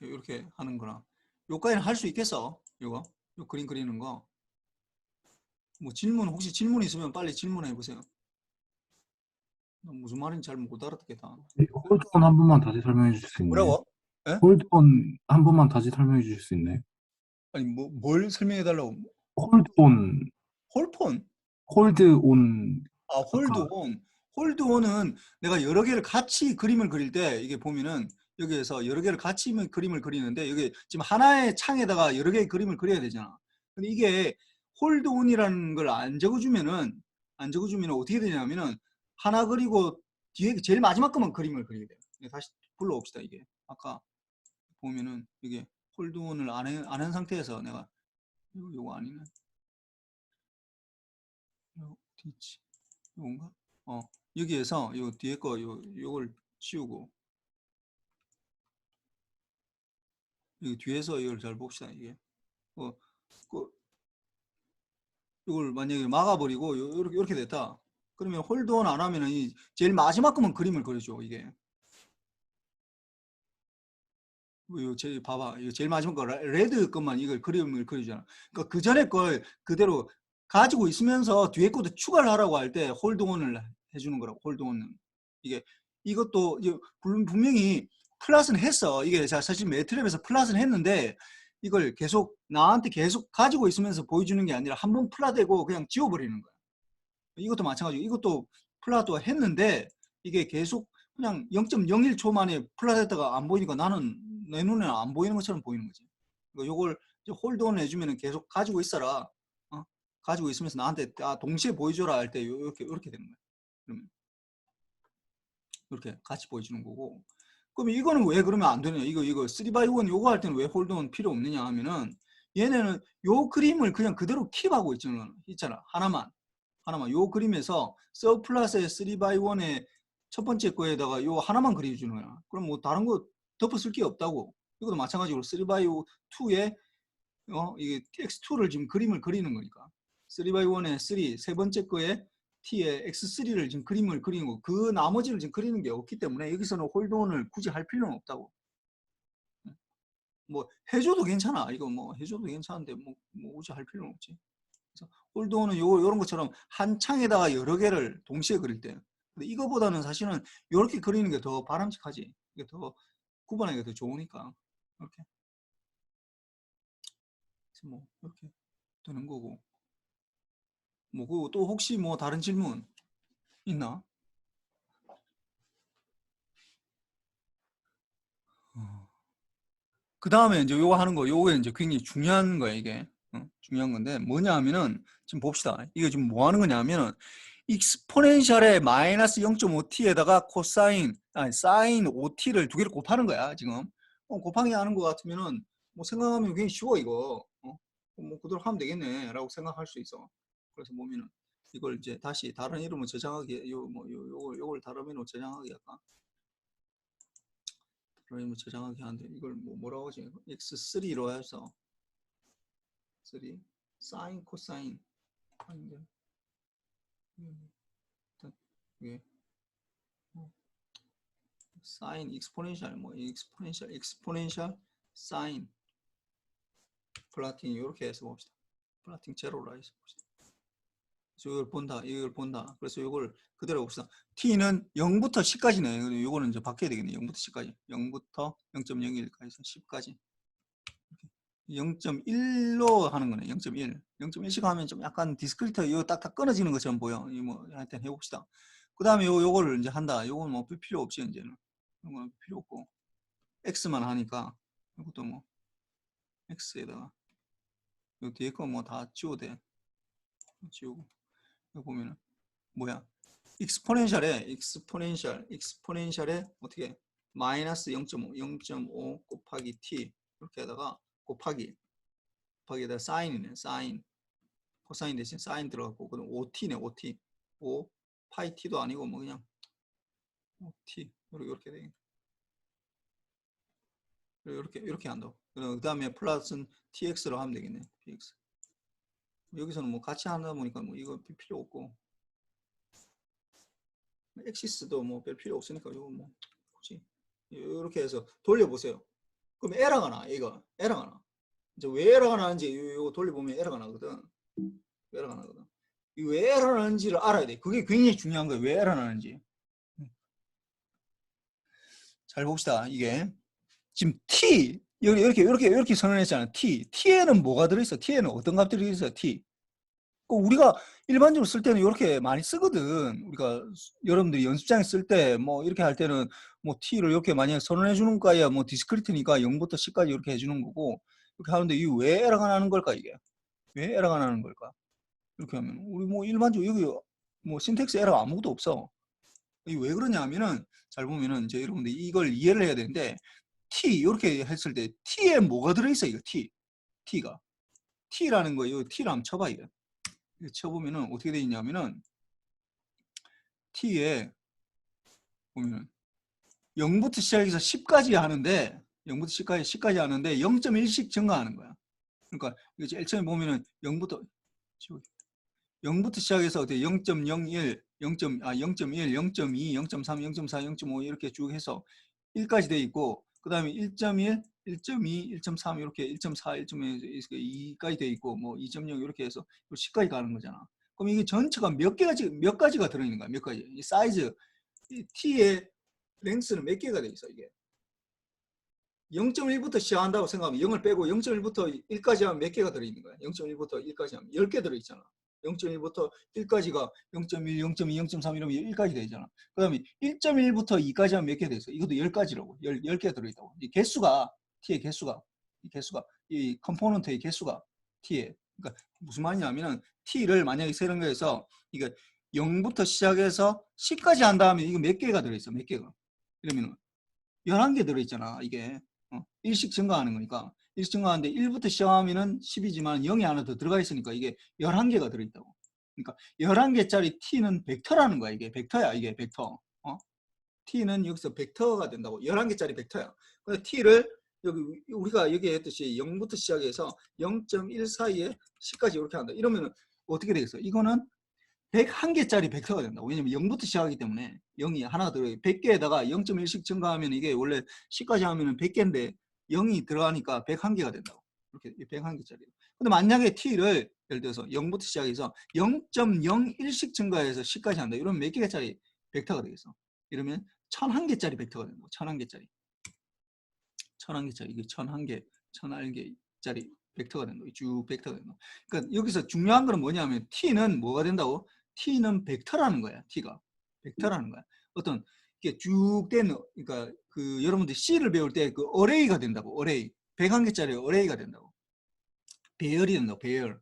S1: 이렇게 하는 거나 요까지는 할 수 있겠어. 요거 요 그림 그리는 거 뭐 혹시 질문 있으면 빨리 질문해 보세요. 무슨 말인지 잘 못 알아듣겠다.
S2: 홀드온 한 번만 다시 설명해 주실 수 있나요?
S1: 뭐라고? 예?
S2: 홀드온 한 번만 다시 설명해 주실 수 있나요?
S1: 아니 뭘 설명해 달라고?
S2: 홀드온,
S1: 홀폰?
S2: 홀드온,
S1: 아,
S2: 아까
S1: 홀드온은 내가 여러 개를 같이 그림을 그릴 때 이게 보면은 여기에서 여러 개를 같이 그림을 그리는데 여기 지금 하나의 창에다가 여러 개의 그림을 그려야 되잖아. 근데 이게 홀드온이라는 걸 안 적어주면은 어떻게 되냐면은 하나 그리고 뒤에 제일 마지막 거만 그림을 그리게 돼요. 다시 불러봅시다. 이게 아까 보면은 이게 홀드온을 안 한 상태에서 내가 요거 아니네. 어디 있지? 요건가? 여기에서 요 뒤에 거 요걸 치우고 여기 뒤에서 이걸 잘 봅시다. 이게 그 이걸 만약에 막아버리고 요렇게 됐다. 그러면 홀드온 안 하면은 이 제일 마지막 거만 그림을 그려줘. 이게 봐봐. 이거 제일 마지막 거 레드 것만 이걸 그림을 그리잖아. 그러니까 그 전에 걸 그대로 가지고 있으면서 뒤에 것도 추가를 하라고 할 때 홀드온을 해주는 거라고. 홀드온은 이게 이것도 분명히 플랫은 했어. 이게 사실 매트랩에서 플랫은 했는데 이걸 계속 나한테 계속 가지고 있으면서 보여주는 게 아니라 한 번 플랫되고 그냥 지워버리는 거야. 이것도 마찬가지고 이것도 플랫도 했는데 이게 계속 그냥 0.01초 만에 플랫했다가 안 보이니까 나는 내 눈에는 안 보이는 것처럼 보이는 거지. 그러니까 요걸 홀드온 해주면 계속 가지고 있어라. 가지고 있으면서 나한테 동시에 보여줘라 할 때 이렇게 되는 거야. 그러면 이렇게 같이 보여주는 거고. 그럼 이거는 왜 그러면 안 되냐? 이거 3x1 요거 할 때는 왜 홀드온 필요 없느냐 하면은 얘네는 요 그림을 그냥 그대로 킵하고 있잖아. 하나만 요 그림에서 서플러스의 3x1의 첫 번째 거에다가 요 하나만 그려주는 거야. 그럼 뭐 다른 거 덮어쓸 게 없다고. 이것도 마찬가지로 3x2에 이게 x2를 지금 그림을 그리는 거니까 3x1의 3, 세 번째 거에 t의 x3를 지금 그림을 그리는 거. 그 나머지를 지금 그리는 게 없기 때문에 여기서는 홀드온을 굳이 할 필요는 없다고. 뭐 해줘도 괜찮아. 이거 뭐 해줘도 괜찮은데 뭐 굳이 할 필요는 없지. 그래서 홀드온은 요런 것처럼 한 창에다가 여러 개를 동시에 그릴 때. 근데 이거보다는 사실은 이렇게 그리는 게 더 바람직하지. 이게 더 구분하기가 더 좋으니까. 이렇게. 뭐 이렇게 되는 거고. 뭐 또 혹시 뭐 다른 질문 있나? 그 다음에 이제 요거 하는 거, 요게 이제 굉장히 중요한 거야, 이게. 중요한 건데, 뭐냐 하면은, 지금 봅시다. 이게 지금 뭐 하는 거냐 하면은, 익스포넨셜의 마이너스 0.5t에다가 사인 5t를 두 개를 곱하는 거야, 지금. 곱하기 하는 거 같으면은, 뭐 생각하면 굉장히 쉬워, 이거. 뭐 그대로 하면 되겠네라고 생각할 수 있어. 그래서 보면은 이걸 이제 다시 다른 이름으로 저장하기, 요걸 다른 이름으로 저장하기 할까? 다른 이름으로 저장하기 하는데 이걸 뭐라고 하지? x3로 해서 3 사인 코사인 아닌데 일단 이게 사인 익스포넨셜 익스포넨셜 사인 플라팅 이렇게 해서 봅시다. 플라팅 제로로 해서 봅시다. 이걸 본다. 그래서 이걸 그대로 봅시다. t는 0부터 10까지네. 이거는 이제 바뀌어야 되겠네. 0부터 10까지. 0부터 0.01까지 해서 10까지. 0.1로 하는 거네. 0.1. 0.1씩 하면 좀 약간 디스크리터 이거 딱딱 끊어지는 것처럼 보여. 이 뭐 하여튼 해봅시다. 그 다음에 요거를 이제 한다. 요건 뭐 필요 없지 이제는. 이건 필요 없고 x만 하니까 이것도 뭐 x에다가 요 뒤에 거 뭐 다 지워도 돼. 지우고 여기 보면은 뭐야? 익스포넨셜에 어떻게 마이너스 0.5 곱하기 t 이렇게 하다가 곱하기에다 사인이네. 사인 코사인 대신 사인 들어갔고 그럼 5t네. 5 파이 t도 아니고 뭐 그냥 5t 이렇게 돼. 이렇게 한다고. 그 다음에 플러스는 tx로 하면 되겠네. tx. 여기서는 뭐 같이 하다 보니까 뭐 이거 필요 없고 엑시스도 뭐 별 필요 없으니까 이거 뭐 굳이 이렇게 해서 돌려보세요. 그럼 에러가 나. 이거 에러가 나. 이제 왜 에러가 나는지 이거 돌려보면 에러가 나거든. 에러가 나거든. 왜 에러 나는지를 알아야 돼. 그게 굉장히 중요한 거예요. 왜 에러 나는지. 잘 봅시다. 이게 지금 t 이렇게 선언했잖아. t에는 뭐가 들어있어? t에는 어떤 값들이 있어? t. 우리가 일반적으로 쓸 때는 이렇게 많이 쓰거든. 우리가 여러분들이 연습장에 쓸 때 뭐 이렇게 할 때는 뭐 t를 이렇게 만약에 선언해 주는 거야 뭐 디스크리트니까 0부터 10까지 이렇게 해주는 거고 이렇게 하는데 이 왜 에러가 나는 걸까 이게? 왜 에러가 나는 걸까? 이렇게 하면 우리 뭐 일반적으로 여기 뭐 신텍스 에러가 아무것도 없어. 이게 왜 그러냐 하면은 잘 보면은 이제 여러분들 이걸 이해를 해야 되는데 t 이렇게 했을 때 t에 뭐가 들어있어 이거 t가 t라는 거 이거 t를 한번 쳐봐 이거. 쳐보면은 어떻게 되어 있냐면은 t에 보면은 0부터 시작해서 10까지 하는데 0부터 10까지 하는데 0.1씩 증가하는 거야. 그러니까 이거 제일 처음에 보면은 0부터 시작해서 어떻게 0.01, 0.1, 0.2, 0.3, 0.4, 0.5 이렇게 쭉 해서 1까지 돼 있고 그 다음에 1.1, 1.2, 1.3 이렇게 1.4, 1.2까지 돼 있고 뭐 2.0 이렇게 해서 10까지 가는 거잖아. 그럼 이게 전체가 몇 가지가 들어있는 거야? 몇 가지? 이 사이즈, 이 t의 랭스는 몇 개가 돼 있어 이게? 0.1부터 시작한다고 생각하면 0을 빼고 0.1부터 1까지 하면 몇 개가 들어있는 거야? 0.1부터 1까지 하면 10개 들어있잖아. 0.1부터 1까지가 0.1, 0.2, 0.3 이러면 1까지 되잖아. 그 다음에 1.1부터 2까지 하면 몇 개 되있어? 이것도 10가지라고. 10개 들어있다고. 이 개수가, t의 개수가, 이 컴포넌트의 개수가 t에. 그러니까 무슨 말이냐면은 t를 만약에 세는 거에서 이거 0부터 시작해서 10까지 한 다음에 이거 몇 개가 들어있어? 몇 개가? 이러면은 11개 들어있잖아. 이게. 일씩 증가하는 거니까. 일씩 증가하는데 1부터 시작하면은 10이지만 0이 하나 더 들어가 있으니까 이게 11개가 들어있다고. 그러니까 11개짜리 t는 벡터라는 거야. 이게 벡터야. 이게 벡터. t는 여기서 벡터가 된다고. 11개짜리 벡터야. 근데 t를 여기 우리가 여기 했듯이 0부터 시작해서 0.1 사이에 10까지 이렇게 한다. 이러면은 어떻게 되겠어? 이거는 101개짜리 벡터가 된다고. 왜냐면 0부터 시작하기 때문에 0이 하나 들어요. 100개에다가 0.1씩 증가하면 이게 원래 10까지 하면 100개인데 0이 들어가니까 101개가 된다고. 이렇게 101개짜리. 근데 만약에 t를 예를 들어서 0부터 시작해서 0.01씩 증가해서 10까지 한다. 이러면 몇 개짜리 벡터가 되겠어? 이러면 1001개짜리 벡터가 된다고. 1001개짜리. 1001개짜리. 이게 1001개, 1001개짜리 벡터가 된다고. 쭉 벡터가 된다고. 그러니까 여기서 중요한 거는 뭐냐면 t는 뭐가 된다고? t는 벡터라는 거야. t가 벡터라는 거야. 어떤 이게 쭉 되는, 그러니까 그 여러분들 C를 배울 때 그 어레이가 된다고. 어레이 101개짜리 어레이가 된다고. 배열이 된다고. 배열이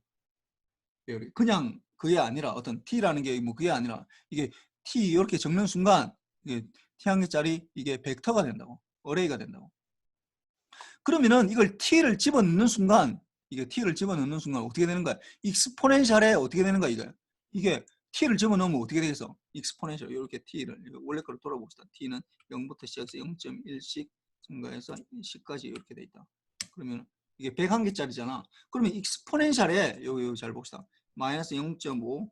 S1: 그냥 그게 아니라 어떤 t라는 게 뭐 그게 아니라 이게 t 이렇게 적는 순간 이게 t1개짜리 이게 벡터가 된다고. 어레이가 된다고. 그러면은 이걸 t를 집어넣는 순간 이게 t를 집어넣는 순간 어떻게 되는 거야? 익스포넨셜에 어떻게 되는 거야, 이게 t를 집어넣으면 어떻게 되겠어? 익스포넨셜 이렇게 t를 원래 거로 돌아봅시다. t는 0부터 시작해서 0.1씩 증가해서 10까지 이렇게 돼 있다. 그러면 이게 101개짜리잖아. 그러면 익스포넨셜에 여기 잘 봅시다. 마이너스 0.5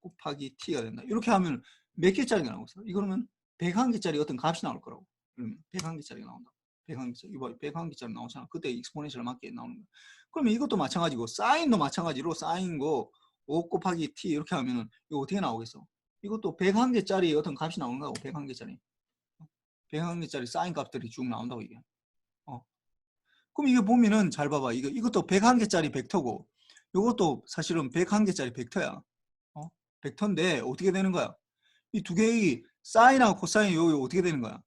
S1: 곱하기 t가 된다. 이렇게 하면 몇 개짜리가 나오겠어? 이거는 101개짜리 어떤 값이 나올 거라고. 그러면 101개짜리가 나온다. 101개짜리, 이거 101개짜리 나오잖아. 그때 익스포넨셜 맞게 나오는 거야. 그러면 이것도 마찬가지고 사인도 마찬가지로 사인고 5 곱하기 t 이렇게 하면은 이거 어떻게 나오겠어? 이것도 101개짜리 어떤 값이 나오는 거고 101개짜리. 101개짜리 사인 값들이 쭉 나온다고 이게. 그럼 이게 보면은 잘 봐봐. 이것도 101개짜리 벡터고 이것도 사실은 101개짜리 벡터야. 벡터인데 어떻게 되는 거야? 이 두 개의 사인하고 코사인 요 어떻게 되는 거야?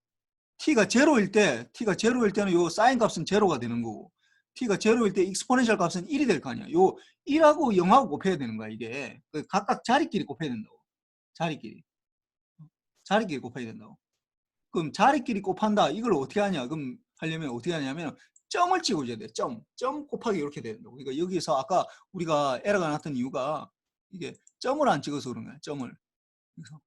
S1: t가 제로일 때는 요 사인 값은 제로가 되는 거고 t가 제로일 때 익스포넨셜 값은 1이 될 거 아니야. 요 1하고 0하고 곱해야 되는 거야, 이게. 각각 자리끼리 곱해야 된다고. 자리끼리 곱해야 된다고. 그럼 자리끼리 곱한다. 이걸 어떻게 하냐? 그럼 하려면 어떻게 하냐면 점을 찍어줘야 돼. 점 곱하기 이렇게 된다고. 그러니까 여기서 아까 우리가 에러가 났던 이유가 이게 점을 안 찍어서 그런 거야. 점을. 그래서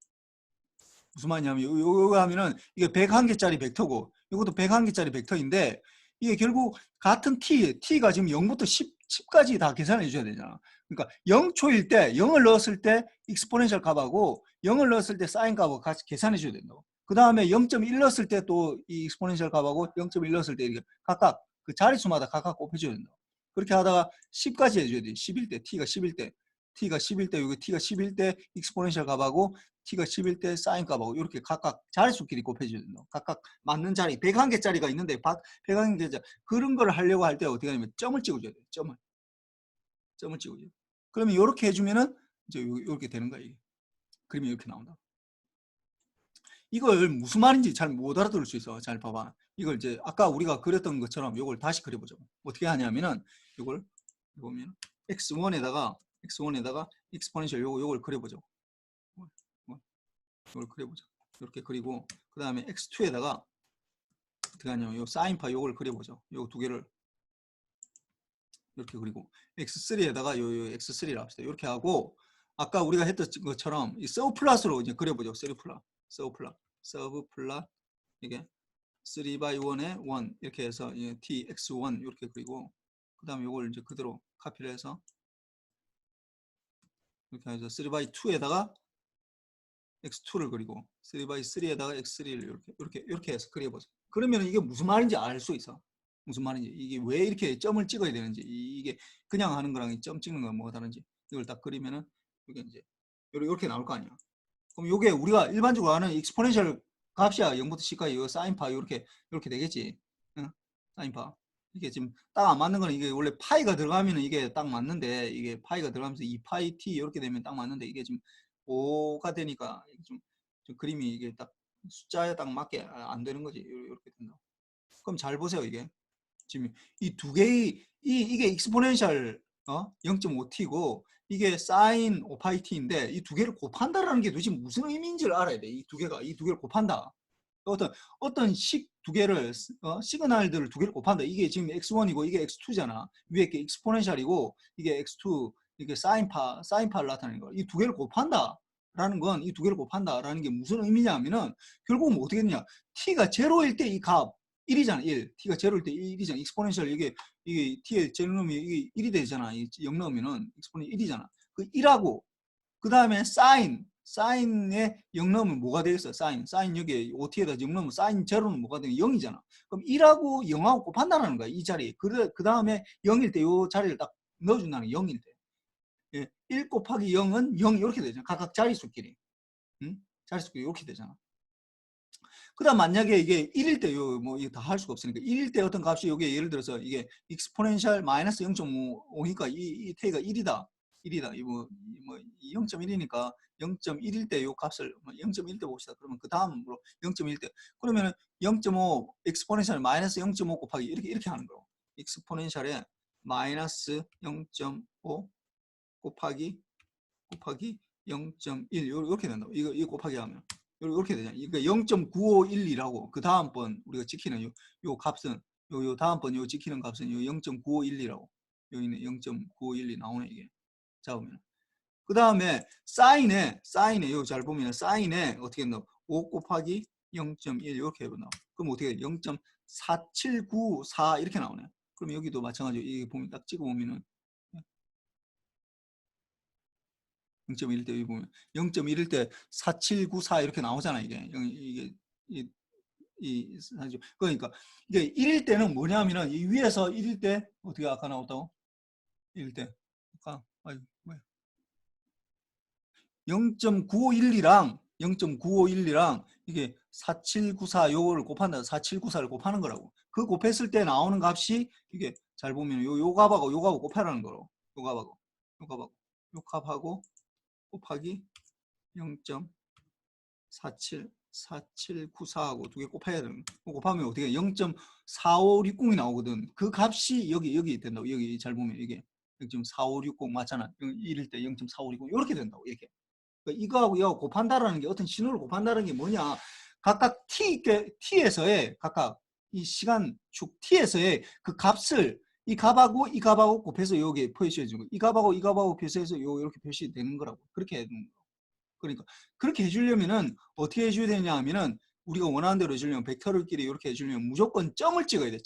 S1: 무슨 말이냐면 요거 하면은 이게 101개짜리 벡터고 이것도 101개짜리 벡터인데 이게 결국 같은 t가 지금 0부터 10까지 다 계산해 줘야 되잖아. 그러니까 0초일 때 0을 넣었을 때 익스포넨셜 값하고 0을 넣었을 때 사인 값하고 같이 계산해 줘야 된다고. 그 다음에 0.1 넣었을 때 또 이 익스포넨셜 값하고 0.1 넣었을 때 이렇게 각각 그 자릿수마다 각각 곱해줘야 된다고. 그렇게 하다가 10까지 해줘야 돼. 10일 때 t가 10일 때 여기 t가 10일 때 익스포넨셜 값하고 t가 10일 때 사인 값하고 이렇게 각각 자릿수끼리 곱해줘야 된다. 각각 맞는 자리 101개짜리가 있는데 101개짜리 그런 걸 하려고 할 때 어떻게 하냐면 점을 찍어줘야 돼. 점을 찍어줘. 그러면 이렇게 해주면은 이제 이렇게 되는 거야. 이게. 그림이 이렇게 나온다. 이걸 무슨 말인지 잘 못 알아들을 수 있어. 잘 봐봐. 이걸 이제 아까 우리가 그렸던 것처럼 이걸 다시 그려보죠. 어떻게 하냐면은 이걸 보면 x1에다가 익스포넨셜 요걸 그려보죠. 이걸 그려보자. 이렇게 그리고 그 다음에 x2에다가 어떻게 하냐면 요 사인파 요걸 그려보죠. 요 두 개를 이렇게 그리고 x3에다가 요 x3를 합시다. 이렇게 하고 아까 우리가 했던 것처럼 이 서브 플랫으로 이제 그려보죠. 서브 플랫 이게 3x1에 1 이렇게 해서 t x1 이렇게 그리고 그 다음에 요걸 이제 그대로 카피를 해서 이렇게 해서 3x2에다가 x2를 그리고 3x3에다가 x3를 이렇게 해서 그려보세요. 그러면 이게 무슨 말인지 알 수 있어. 무슨 말인지 이게 왜 이렇게 점을 찍어야 되는지 이게 그냥 하는 거랑 점 찍는 건 뭐가 다른지 이걸 딱 그리면은 이게 이제 이렇게 나올 거 아니야. 그럼 이게 우리가 일반적으로 아는 익스포넨셜 값이야. 0부터 10까지 이거 사인파 이렇게 되겠지. 응? 사인파 이게 지금 딱 안 맞는 거는 이게 원래 파이가 들어가면은 이게 딱 맞는데 이게 파이가 들어가면서 2파이 t 이렇게 되면 딱 맞는데 이게 지금 5가 되니까 좀 그림이 이게 딱 숫자에 딱 맞게 안 되는 거지. 이렇게 된다. 그럼 잘 보세요. 이게 지금 이 두 개의 이게 익스포넨셜 0.5t고 이게 사인 5파이t인데 이 두 개를 곱한다라는 게 도대체 무슨 의미인지를 알아야 돼. 이 두 개를 곱한다. 어떤 식 두 개를 시그널들을 두 개를 곱한다. 이게 지금 x1이고 이게 x2잖아. 위에 게 익스포넨셜이고 이게 x2 이게 사인파를 나타내는 거. 이 두 개를 곱한다. 라는 건 이 두 개를 곱한다라는 게 무슨 의미냐면은 결국은 뭐 어떻게 되냐? t가 제로일 때 이 값 1이잖아. 1. t가 제로일 때 1이잖아. 익스포넨셜 이게 t의 제로 넣으면 이게 1이 되잖아. 0 넣으면은 익스포넨셜 1이잖아. 그 1하고 그 다음에 사인에 0 넣으면 뭐가 되겠어? 사인 여기에 OT에다 0 넣으면 사인 제로는 뭐가 되면 0이잖아. 그럼 1하고 0하고 곱한다는 거야. 이 자리에. 그 다음에 0일 때 이 자리를 딱 넣어준다는 0일 때. 1 곱하기 0은 0 이렇게 되잖아. 각각 자릿수끼리. 응? 자릿수끼리 이렇게 되잖아. 그 다음 만약에 이게 1일 때 뭐 이거 다 할 수가 없으니까 1일 때 어떤 값이 여기에 예를 들어서 이게 익스포넨셜 마이너스 0.5니까 이 t가 1이다. 이거 0.1이니까 0.1일 때 이 값을 0.1 때 봅시다. 그러면 그 다음으로 0.1 때 그러면은 0.5 익스포넨셜 마이너스 0.5 곱하기 이렇게 하는 거고 익스포넨셜에 마이너스 0.5 곱하기 0.1 이렇게 된다고. 이거 곱하기 하면 이렇게 되잖아요. 그러니까 0.9512라고 그 다음번 우리가 지키는 요 값은 요 다음번 요 지키는 값은 요 0.9512라고 여기는 0.9512 나오네 이게. 잡으면. 그 다음에 사인에 이거 잘 보면 사인에 어떻게 했나? 5 곱하기 0.1 이렇게 해보나? 그럼 어떻게 돼? 0.4794 이렇게 나오네. 그럼 여기도 마찬가지로 이게 보면 딱 찍어보면은 0.1일 때 여기 보면 0.1일 때 4794 이렇게 나오잖아 이게. 그러니까 이게 1일 때는 뭐냐면은 이 위에서 1일 때 어떻게 아까 나왔다고? 1일 때 아까 0.9512랑 이게 4794 요거를 곱한다. 4794를 곱하는 거라고. 그 곱했을 때 나오는 값이 이게 잘 보면 요 값하고 곱하라는 거로. 요 값하고 곱하기 0.4794하고 두 개 곱해야 되는 거. 곱하면 어떻게 0.4560이 나오거든. 그 값이 여기 된다고. 여기 잘 보면 이게 0.4560 맞잖아. 1일 때 0.4560 이렇게 된다고 이렇게. 그러니까 이거하고 이거 곱한다라는 게 어떤 신호를 곱한다는 게 뭐냐? 각각 t에서의 각각 이 시간축 t에서의 그 값을 이 값하고 곱해서 여기 표시해 주는 거. 이 값하고 표시해서 이렇게 표시되는 거라고. 그렇게 해주는 거. 그러니까 그렇게 해주려면은 어떻게 해줘야 되냐 하면은 우리가 원하는 대로 해주려면 벡터들끼리 이렇게 해주려면 무조건 점을 찍어야 돼.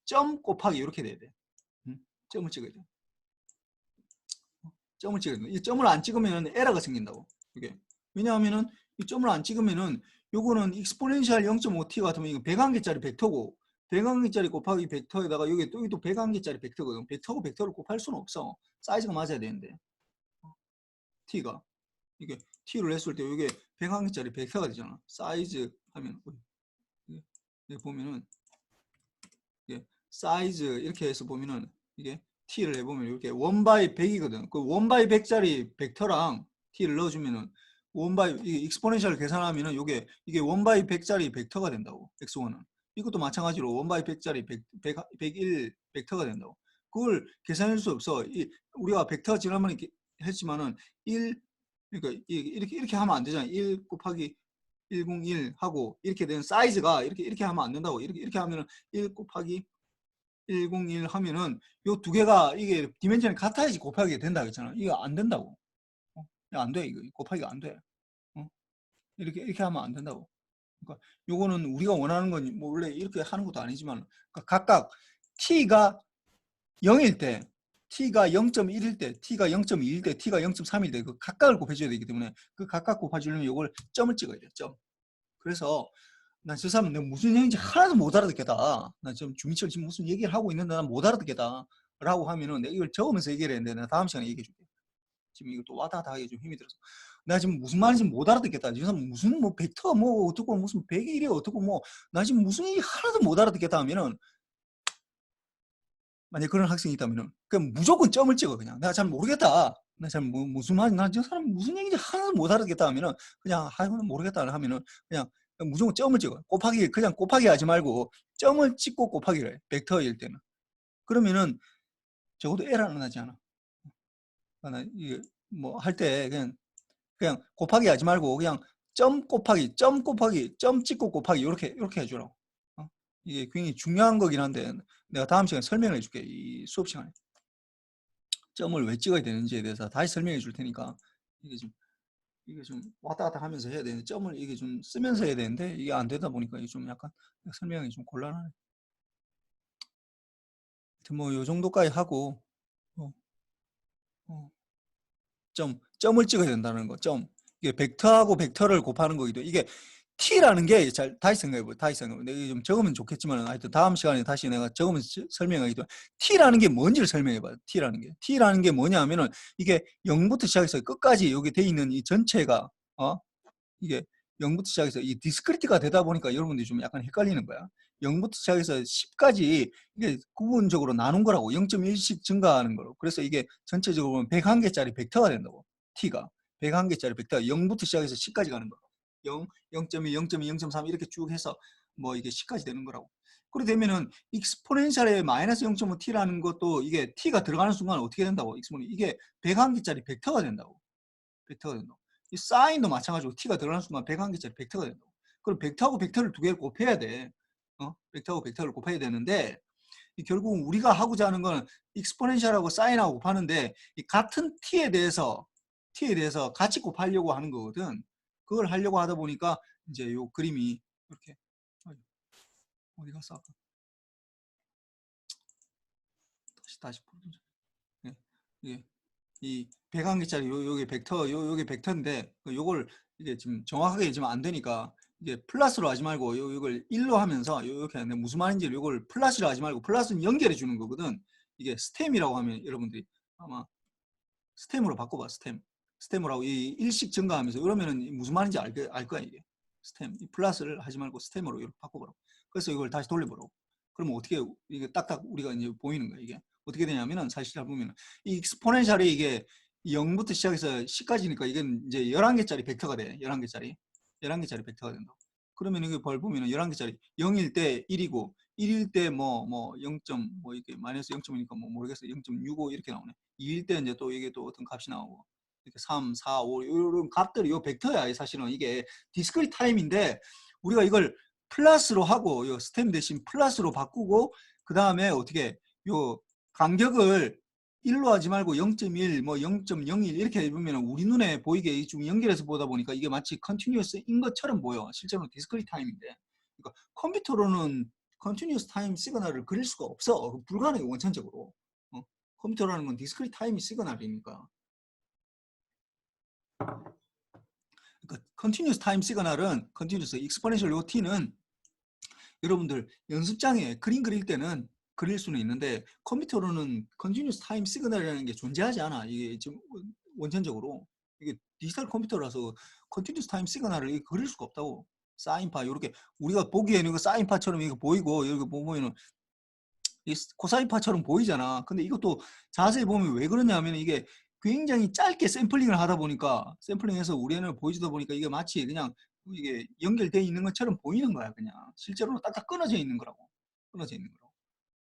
S1: 점 곱하기 이렇게 돼야 돼. 점을 찍어야 돼. 점을 찍어야 돼. 이 점을 안 찍으면 에러가 생긴다고. 이게 왜냐하면은 이 점을 안 찍으면은 요거는 익스포넨셜 0.5t 같으면 이거 100한개짜리 벡터고 100한개짜리 곱하기 벡터에다가 여기 또 100한개짜리 벡터거든. 벡터고 벡터를 곱할 수는 없어. 사이즈가 맞아야 되는데 t가 이게 t를 했을 때 이게 100한개짜리 벡터가 되잖아. 사이즈 하면 여기 보면은 이게 사이즈 이렇게 해서 보면은 이게 t를 해보면 이렇게 1바이 100이거든. 그 1바이 100짜리 벡터랑 t를 넣어주면은 1바이 이게 익스포넨셜 계산하면은 이게 1바이 100짜리 벡터가 된다고. x1은 이것도 마찬가지로 1바이 100짜리 101 벡터가 된다고. 그걸 계산할 수 없어. 우리가 벡터 지난번에 했지만은 1 그러니까 이렇게 하면 안 되잖아. 1 곱하기 101 하고 이렇게 되는 사이즈가 이렇게 하면 안 된다고. 이렇게 하면은 1 곱하기 101 하면은 요 두 개가 이게 디멘션이 같아야지 곱하기 된다 그랬잖아. 이거 안 된다고. 안 돼. 이거 곱하기가 안 돼. 이렇게 하면 안 된다고. 그러니까 요거는 우리가 원하는 건 뭐 원래 이렇게 하는 것도 아니지만 그러니까 각각 t가 0일 때 t가 0.1일 때, t가 0.2일 때, t가 0.3일 때 그 각각을 곱해줘야 되기 때문에 그 각각 곱해주려면 이걸 점을 찍어야 돼. 점. 그래서 난 저 사람 내가 무슨 얘기인지 하나도 못 알아듣겠다. 나 지금 주민철 지금 무슨 얘기를 하고 있는데 난 못 알아듣겠다. 라고 하면은 내가 이걸 적으면서 얘기를 했는데 내가 다음 시간에 얘기해 줄게. 지금 이거 또 왔다 갔다 하기 좀 힘이 들어서. 나 지금 무슨 말인지 못 알아듣겠다. 지금 무슨 뭐 벡터 뭐 어떻고 무슨 100일이 어떻고 뭐 나 지금 무슨 얘기 하나도 못 알아듣겠다 하면은 만약 그런 학생이 있다면은 그냥 무조건 점을 찍어 그냥. 내가 잘 모르겠다. 나 잘 무슨 말인지 나 저 사람 무슨 얘기인지 하나도 못 알아듣겠다 하면은 그냥 하여는 모르겠다 하면은 그냥 무조건 점을 찍어. 그냥 곱하기 하지 말고 점을 찍고 곱하기를 해. 벡터일 때는. 그러면은 적어도 에러는 나지 않아. 나 이게 뭐 할 때 그냥 곱하기 하지 말고 그냥 점 곱하기 점 찍고 곱하기 이렇게 해주라고. 이게 굉장히 중요한 거긴 한데 내가 다음 시간에 설명을 해줄게. 이 수업 시간에 점을 왜 찍어야 되는지에 대해서 다시 설명해 줄 테니까 이게 좀 왔다 갔다 하면서 해야 되는데 점을 이게 좀 쓰면서 해야 되는데 이게 안 되다 보니까 이게 좀 약간 설명이 좀 곤란하네. 뭐 요 정도까지 하고 어, 어. 점을 찍어야 된다는 거. 이게 벡터하고 벡터를 곱하는 거기도 이게 t라는 게 다시 생각해봐. 내가 좀 적으면 좋겠지만 하여튼 다음 시간에 다시 내가 적으면서 설명하기도 t라는 게 뭔지를 설명해봐. t라는 게 뭐냐면은 이게 0부터 시작해서 끝까지 여기 돼 있는 이 전체가 이게 0부터 시작해서 이 디스크리트가 되다 보니까 여러분들이 좀 약간 헷갈리는 거야. 0부터 시작해서 10까지 이게 구분적으로 나눈 거라고. 0.1씩 증가하는 거로. 그래서 이게 전체적으로 보면 101개짜리 벡터가 된다고. t가 101개짜리 벡터가 0부터 시작해서 10까지 가는 거. 0, 0.1, 0.2, 0.3 이렇게 쭉 해서 뭐 이게 10까지 되는 거라고. 그렇게 되면은 익스포넨셜의 마이너스 0.5t라는 것도 이게 t가 들어가는 순간 어떻게 된다고? 이게 101개짜리 벡터가 된다고. 이 사인도 마찬가지로 t가 들어가는 순간 101개짜리 벡터가 된다고. 그럼 벡터하고 벡터를 두 개를 곱해야 돼. 벡터하고 벡터를 곱해야 되는데 결국 우리가 하고자 하는 건 익스포넨셜하고 사인하고 곱하는데 이 같은 t에 대해서 같이 곱하려고 하는 거거든. 그걸 하려고 하다 보니까 이제 요 그림이 이렇게 어디 갔어 아까? 다시 보자. 예, 이게 이 100한개짜리 요게 벡터 요게 벡터인데 요걸 이게 지금 정확하게 지금 안 되니까 이게 플러스로 하지 말고 요걸 1로 하면서 요렇게 하는데 무슨 말인지 요걸 플러스로 하지 말고 플러스는 연결해 주는 거거든. 이게 스템이라고 하면 여러분들이 아마 스템으로 바꿔봐. 스템으로 하고 이 일식 증가하면서 이러면은 무슨 말인지 알 거야 이게. 스템 이 플러스를 하지 말고 스템으로 이렇게 바꿔보라고. 그래서 이걸 다시 돌려보라고. 그러면 어떻게 이게 딱딱 우리가 이제 보이는 거야 이게. 어떻게 되냐면은 사실 잘 보면은 이 익스포넨셜이 이게 0부터 시작해서 10까지니까 이건 이제 11개짜리 벡터가 돼. 11개짜리 벡터가 된다. 그러면 이게 벌 보면은 11개짜리 0일 때 1이고 1일 때 뭐 0. 뭐 이렇게 마이너스 0.이니까 뭐 모르겠어. 0.65 이렇게 나오네. 2일 때 이제 또 이게 또 어떤 값이 나오고 이렇게 3, 4, 5 이런 값들이 요 벡터야. 사실은 이게 디스크리트 타임인데 우리가 이걸 플러스로 하고 요 스템 대신 플러스로 바꾸고 그 다음에 어떻게 요 간격을 1로 하지 말고 0.1, 뭐 0.01 이렇게 해보면 우리 눈에 보이게 좀 연결해서 보다 보니까 이게 마치 컨티뉴어스인 것처럼 보여. 실제로는 디스크리트 타임인데. 그러니까 컴퓨터로는 컨티뉴어스 타임 시그널을 그릴 수가 없어. 불가능해 원천적으로. 컴퓨터라는 건 디스크리트 타임 시그널이니까. 그러니까 컨티뉴어스 타임 시그널은 컨티뉴어스 익스포넨셜 요 t는 여러분들 연습장에 그림 그릴 때는 그릴 수는 있는데 컴퓨터로는 컨티뉴어스 타임 시그널이라는 게 존재하지 않아. 이게 지금 원천적으로 이게 디지털 컴퓨터라서 컨티뉴어스 타임 시그널을 그릴 수가 없다고. 사인파 이렇게 우리가 보기에는 사인파처럼 이거 보이고 여기 보면은 코사인파처럼 보이잖아. 근데 이것도 자세히 보면 왜 그러냐면 이게 굉장히 짧게 샘플링을 하다 보니까 샘플링해서 우리는 보여주다 보니까 이게 마치 그냥 이게 연결되어 있는 것처럼 보이는 거야. 그냥 실제로는 딱딱 끊어져 있는 거라고. 끊어져 있는 거라고.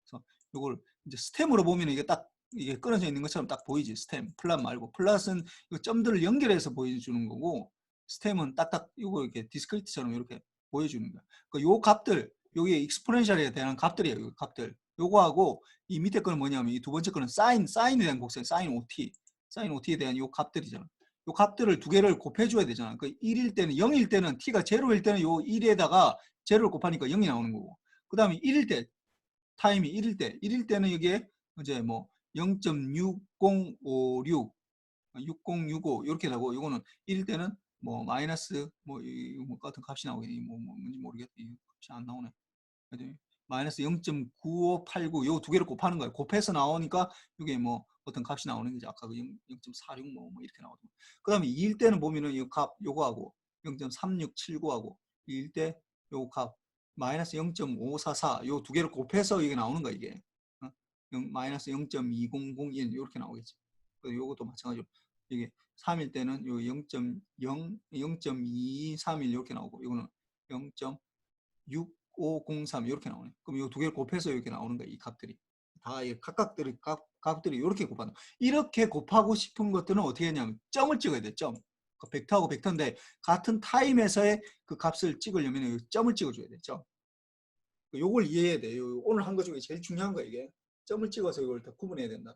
S1: 그래서 이걸 이제 스템으로 보면 이게 딱 이게 끊어져 있는 것처럼 딱 보이지. 스템 플랫 말고 플랫은 점들을 연결해서 보여주는 거고 스템은 딱딱 이거 이렇게 디스크리트처럼 이렇게 보여주는 거야. 그러니까 요 값들 요게 익스포넨셜에 대한 값들이에요. 요 값들. 요거하고 이 밑에 거는 뭐냐면 이 두 번째 거는 사인에 대한 곡선, 사인 OT에 대한 요 값들이잖아. 요 값들을 두 개를 곱해줘야 되잖아. 그 1일 때는 0일 때는 t가 0일 때는 요 1에다가 0를 곱하니까 0이 나오는 거고. 그 다음에 1일 때 타임이 1일 때는 이게 이제 뭐 0.6056, 6065 이렇게 나고 이거는 1일 때는 뭐 마이너스 뭐 같은 값이 나오겠니 뭐 뭔지 모르겠다. 이 값이 안 나오네. 마이너스 0.9589 요 두 개를 곱하는 거예요. 곱해서 나오니까 이게 뭐 어떤 값이 나오는 거죠. 아까 그 0.46 뭐 이렇게 나오고. 그다음에 2일 때는 보면은 이 값 요거하고 0.3679하고 2일 때 요 값 마이너스 0.544 요 두 개를 곱해서 이게 나오는 거야 이게. 마이너스 0.2001 이렇게 나오겠지. 요것도 마찬가지로 이게 3일 때는 요 0.0, 0.231 이렇게 나오고 이거는 0.6 503 이렇게 나오네. 그럼 이 두 개를 곱해서 이렇게 나오는 거야. 이 값들이. 다 각각들이 값들이 이렇게 곱한다. 이렇게 곱하고 싶은 것들은 어떻게 하냐면 점을 찍어야 돼. 점. 그 벡터하고 벡터인데 같은 타임에서의 그 값을 찍으려면 점을 찍어줘야 돼. 점. 요걸 이해해야 돼. 오늘 한 거 중에 제일 중요한 거 이게. 점을 찍어서 이걸 다 구분해야 된다.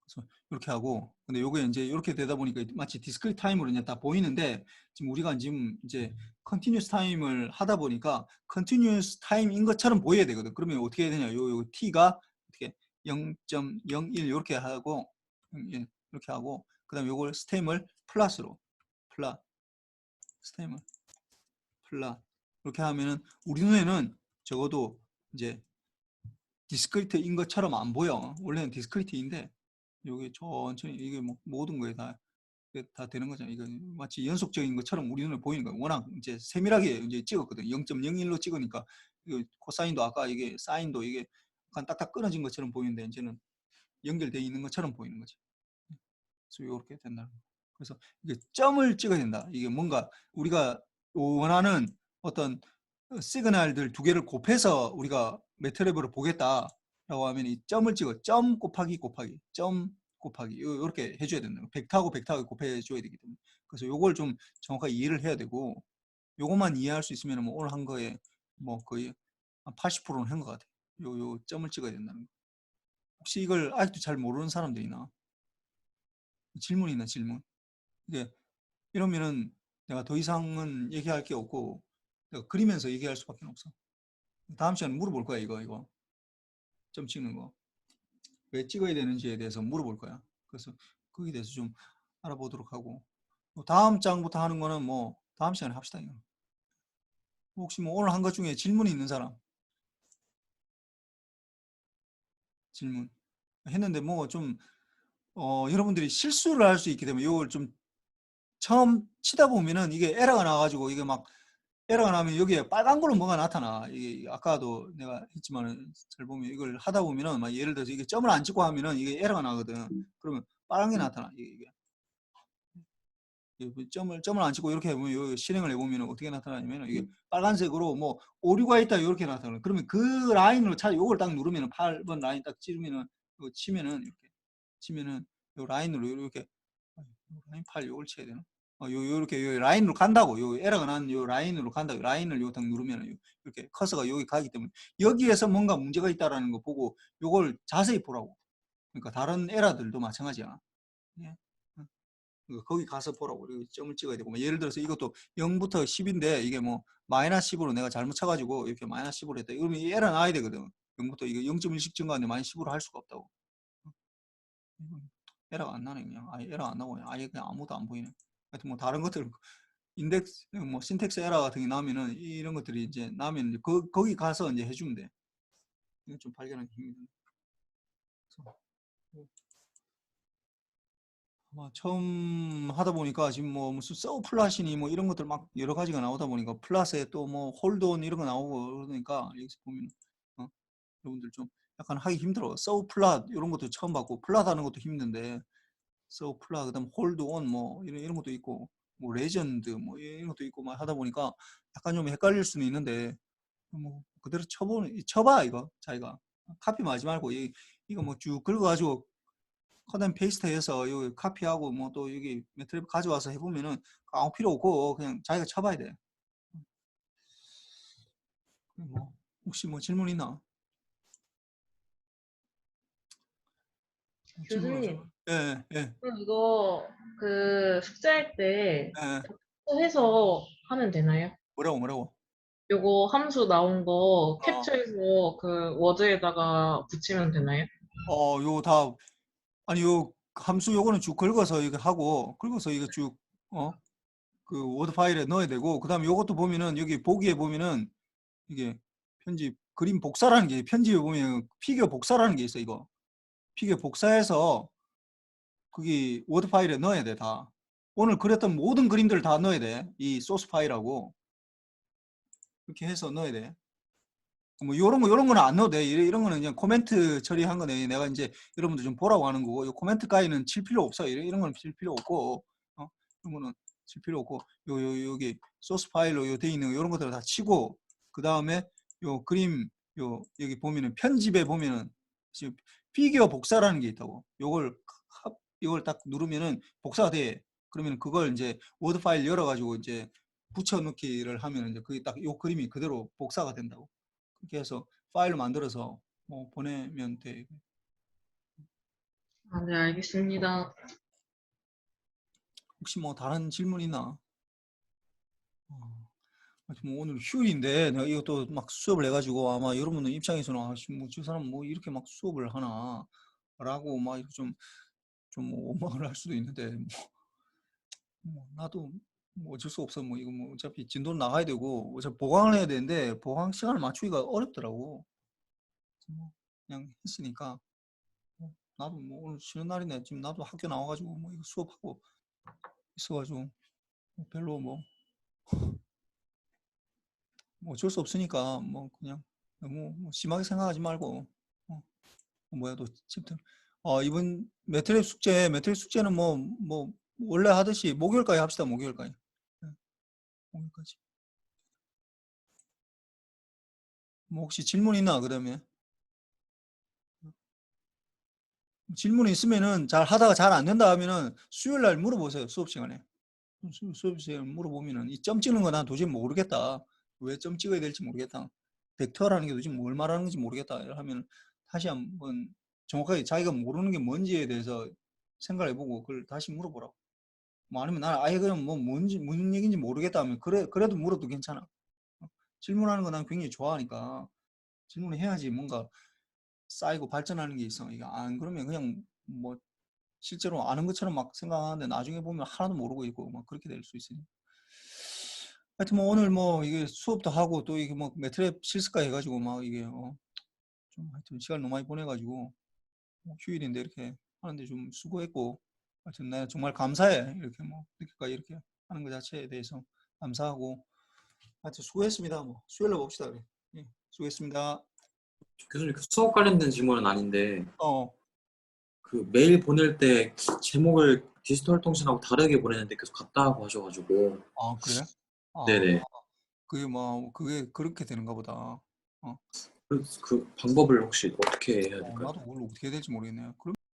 S1: 그래서 이렇게 하고 근데 요게 이제 이렇게 되다 보니까 마치 디스크리트 타임으로 이제 다 보이는데 지금 우리가 지금 이제 컨티뉴스 타임을 하다 보니까 컨티뉴스 타임인 것처럼 보여야 되거든. 그러면 어떻게 해야 되냐? 요 t가 어떻게 0.01 이렇게 하고 이렇게 하고 그다음에 요걸 스템을 플러스로 스템을 플러 이렇게 하면은 우리 눈에는 적어도 이제 디스크리트인 것처럼 안 보여. 원래는 디스크리트인데 여기 천천히 이게 뭐 모든 거에 다 되는 거잖아. 이거 마치 연속적인 것처럼 우리 눈에 보이는 거야. 워낙 이제 세밀하게 이제 찍었거든. 0.01로 찍으니까 이거 코사인도 아까 이게 사인도 이게 약간 딱딱 끊어진 것처럼 보이는데 이제는 연결되어 있는 것처럼 보이는 거지. 그래서 이렇게 된다. 그래서 이게 점을 찍어야 된다. 이게 뭔가 우리가 원하는 어떤 시그널들 두 개를 곱해서 우리가 매트랩으로 보겠다라고 하면 이 점을 찍어 점 곱하기 점 곱하기 이렇게 해줘야 된다. 벡터하고 벡터하고 곱해줘야 되기 때문에 그래서 요걸 좀 정확하게 이해를 해야 되고 요것만 이해할 수 있으면 뭐 오늘 한 거에 뭐 거의 80%는 한 것 같아요. 요 점을 찍어야 된다는 거. 혹시 이걸 아직도 잘 모르는 사람들이 있나? 질문이 있나, 질문? 이게 이러면은 내가 더 이상은 얘기할 게 없고 내가 그리면서 얘기할 수밖에 없어. 다음 시간에 물어볼 거야, 이거. 점 찍는 거. 왜 찍어야 되는지에 대해서 물어볼 거야. 그래서 거기에 대해서 좀 알아보도록 하고. 다음 장부터 하는 거는 뭐 다음 시간에 합시다. 이거. 혹시 뭐 오늘 한 것 중에 질문이 있는 사람? 질문. 했는데 뭐 좀 여러분들이 실수를 할 수 있기 때문에 이걸 좀 처음 치다 보면은 이게 에러가 나가지고 이게 막 에러가 나면 여기에 빨간 걸로 뭐가 나타나. 이게 아까도 내가 했지만은 잘 보면 이걸 하다 보면은 막 예를 들어서 이게 점을 안 찍고 하면은 이게 에러가 나거든. 그러면 빨간 게 나타나. 점을 안 찍고 이렇게 해보면 요 실행을 해보면 어떻게 나타나냐면 이게 빨간색으로 뭐 오류가 있다 이렇게 나타나. 그러면 그 라인으로 차라리 요걸 딱 누르면 8번 라인 딱 찌르면은 이거 치면은 이렇게 치면은 요 라인으로 이렇게 라인 8 요걸 쳐야 되나? 요렇게 요 라인으로 간다고. 요 에러가 난 요 라인으로 간다고. 라인을 요 딱 누르면 이렇게 커서가 여기 가기 때문에 여기에서 뭔가 문제가 있다라는 거 보고 요걸 자세히 보라고. 그러니까 다른 에러들도 마찬가지야. 예? 그러니까 거기 가서 보라고. 그리고 점을 찍어야 되고. 뭐 예를 들어서 이것도 0부터 10인데 이게 뭐 마이너스 10으로 내가 잘못 쳐가지고 이렇게 마이너스 10으로 했다. 이러면 이 에러 나야 되거든. 0부터 이거 0.1씩 증가하는데 마이너스 10으로 할 수가 없다고. 에러가 안 나네 그냥. 아예 에러 안 나고 그냥 아예 그냥 아무도 안 보이네. 하여튼 뭐 다른 것들 인덱스 뭐 신텍스 에러 같은 게 나오면은 이런 것들이 이제 나면 이제 거기 가서 이제 해주면 돼. 이건 좀 발견하기 힘들어. 처음 하다 보니까 지금 뭐 무슨 서플라시니 뭐 이런 것들 막 여러 가지가 나오다 보니까 플러스에 또 뭐 홀드온 이런 거 나오고 그러니까 여기서 보면 여러분들 좀 약간 하기 힘들어. 서플랏 이런 것도 처음 봤고 플랫 하는 것도 힘든데 서플랏 그다음 홀드온 뭐 이런 것도 있고 뭐 레전드 뭐 이런 것도 있고 막 하다 보니까 약간 좀 헷갈릴 수는 있는데 뭐 그대로 쳐봐 이거 자기가 카피 마지 말고 이거 뭐 쭉 긁어가지고 컷앤 페이스트해서 여기 카피하고 뭐 또 여기 매트립 가져와서 해보면은 아무 필요 없고 그냥 자기가 쳐봐야 돼. 뭐 혹시 뭐 질문 있나? 질문 없어?
S3: 교수님,
S1: 예, 예,
S3: 그럼 이거 그 숙제할 때
S1: 예.
S3: 해서 하면 되나요?
S1: 뭐라고?
S3: 요거 함수 나온 거
S1: 어,
S3: 캡처해서 그 워드에다가 붙이면 되나요?
S1: 요거 다 아니 요 함수 요거는 쭉 긁어서 이거 하고 긁어서 이거 쭉 그 워드 파일에 넣어야 되고 그다음에 요것도 보면은 여기 보기에 보면은 이게 편집 그림 복사라는 게 편집에 보면 피규어 복사라는 게 있어 이거 피규어 복사해서 거기 워드 파일에 넣어야 돼 다. 오늘 그렸던 모든 그림들을 다 넣어야 돼. 이 소스 파일하고 이렇게 해서 넣어야 돼. 뭐 요런 거는 안 넣어도 돼. 이런 거는 그냥 코멘트 처리한 거네. 내가 이제 여러분들 좀 보라고 하는 거고 요 코멘트 가위는 칠 필요 없어. 이런 거는 칠 필요 없고 이런 거는 칠 필요 없고 여기 소스 파일로 돼 있는 이런 것들을 다 치고 그 다음에 요 그림 여기 보면은 편집에 보면은 지금 피규어 복사라는 게 있다고. 이걸 딱 누르면은 복사가 돼. 그러면 그걸 이제 워드 파일 열어가지고 이제 붙여넣기를 하면 이제 그게 딱 요 그림이 그대로 복사가 된다고. 그렇게 해서 파일을 만들어서 뭐 보내면 돼.
S3: 아, 네, 알겠습니다.
S1: 혹시 뭐 다른 질문 있나? 뭐 오늘 휴일인데 내가 이것도 막 수업을 해가지고 아마 여러분들 입장에서는 뭐저 사람 뭐 이렇게 막 수업을 하나 라고 막 좀 원망을 할 수도 있는데 나도 뭐 어쩔 수 없어. 뭐 이거 뭐 어차피 진도는 나가야 되고 어차피 보강을 해야 되는데 보강 시간을 맞추기가 어렵더라고. 뭐 그냥 했으니까 나도 뭐 오늘 쉬는 날이네. 지금 나도 학교 나와가지고 뭐 이거 수업하고 있어가지고 별로 뭐 어쩔 수 없으니까 뭐 그냥 너무 뭐 심하게 생각하지 말고 뭐야 또 챕터 이번 매트릭 숙제는 뭐 원래 하듯이 목요일까지 합시다. 목요일까지. 네, 목요일까지. 뭐 혹시 질문 있나 그다음에 질문 있으면은 잘 하다가 잘 안 된다 하면은 수요일 날 물어보세요. 수업 시간에. 수업 시간에 물어보면은 이 점 찍는 거 난 도저히 모르겠다. 왜 점 찍어야 될지 모르겠다. 벡터라는 게 도대체 뭘 말하는 건지 모르겠다 하면 다시 한번 정확하게 자기가 모르는 게 뭔지에 대해서 생각을 해보고 그걸 다시 물어보라고. 뭐 아니면 나는 아예 그냥 뭐 뭔지 무슨 얘기인지 모르겠다 하면 그래도 물어도 괜찮아. 질문하는 거 난 굉장히 좋아하니까 질문을 해야지 뭔가 쌓이고 발전하는 게 있어. 이게 안 그러면 그냥 뭐 실제로 아는 것처럼 막 생각하는데 나중에 보면 하나도 모르고 있고 막 그렇게 될 수 있으니. 하여튼 뭐 오늘 뭐 이게 수업도 하고 또 이게 뭐 매트랩 실습까 해가지고 막 이게 좀 하여튼 시간 너무 많이 보내가지고 뭐 휴일인데 이렇게 하는데 좀 수고했고 하여튼 내가 정말 감사해. 이렇게 뭐 이렇게까지 이렇게 하는 것 자체에 대해서 감사하고 하여튼 수고했습니다. 뭐 수요일날 봅시다. 그래. 예, 수고했습니다.
S4: 교수님 그 수업 관련된 질문은 아닌데
S1: 어.
S4: 그 메일 보낼 때 제목을 디지털 통신하고 다르게 보내는데 계속 같다고 하셔가지고
S1: 아, 그래? 아,
S4: 네네
S1: 그게 뭐 그게 그렇게 되는가 보다.
S4: 그 방법을 혹시 어떻게 해야 될까요?
S1: 나도 그걸 어떻게 해야 될지 모르겠네요. 그럼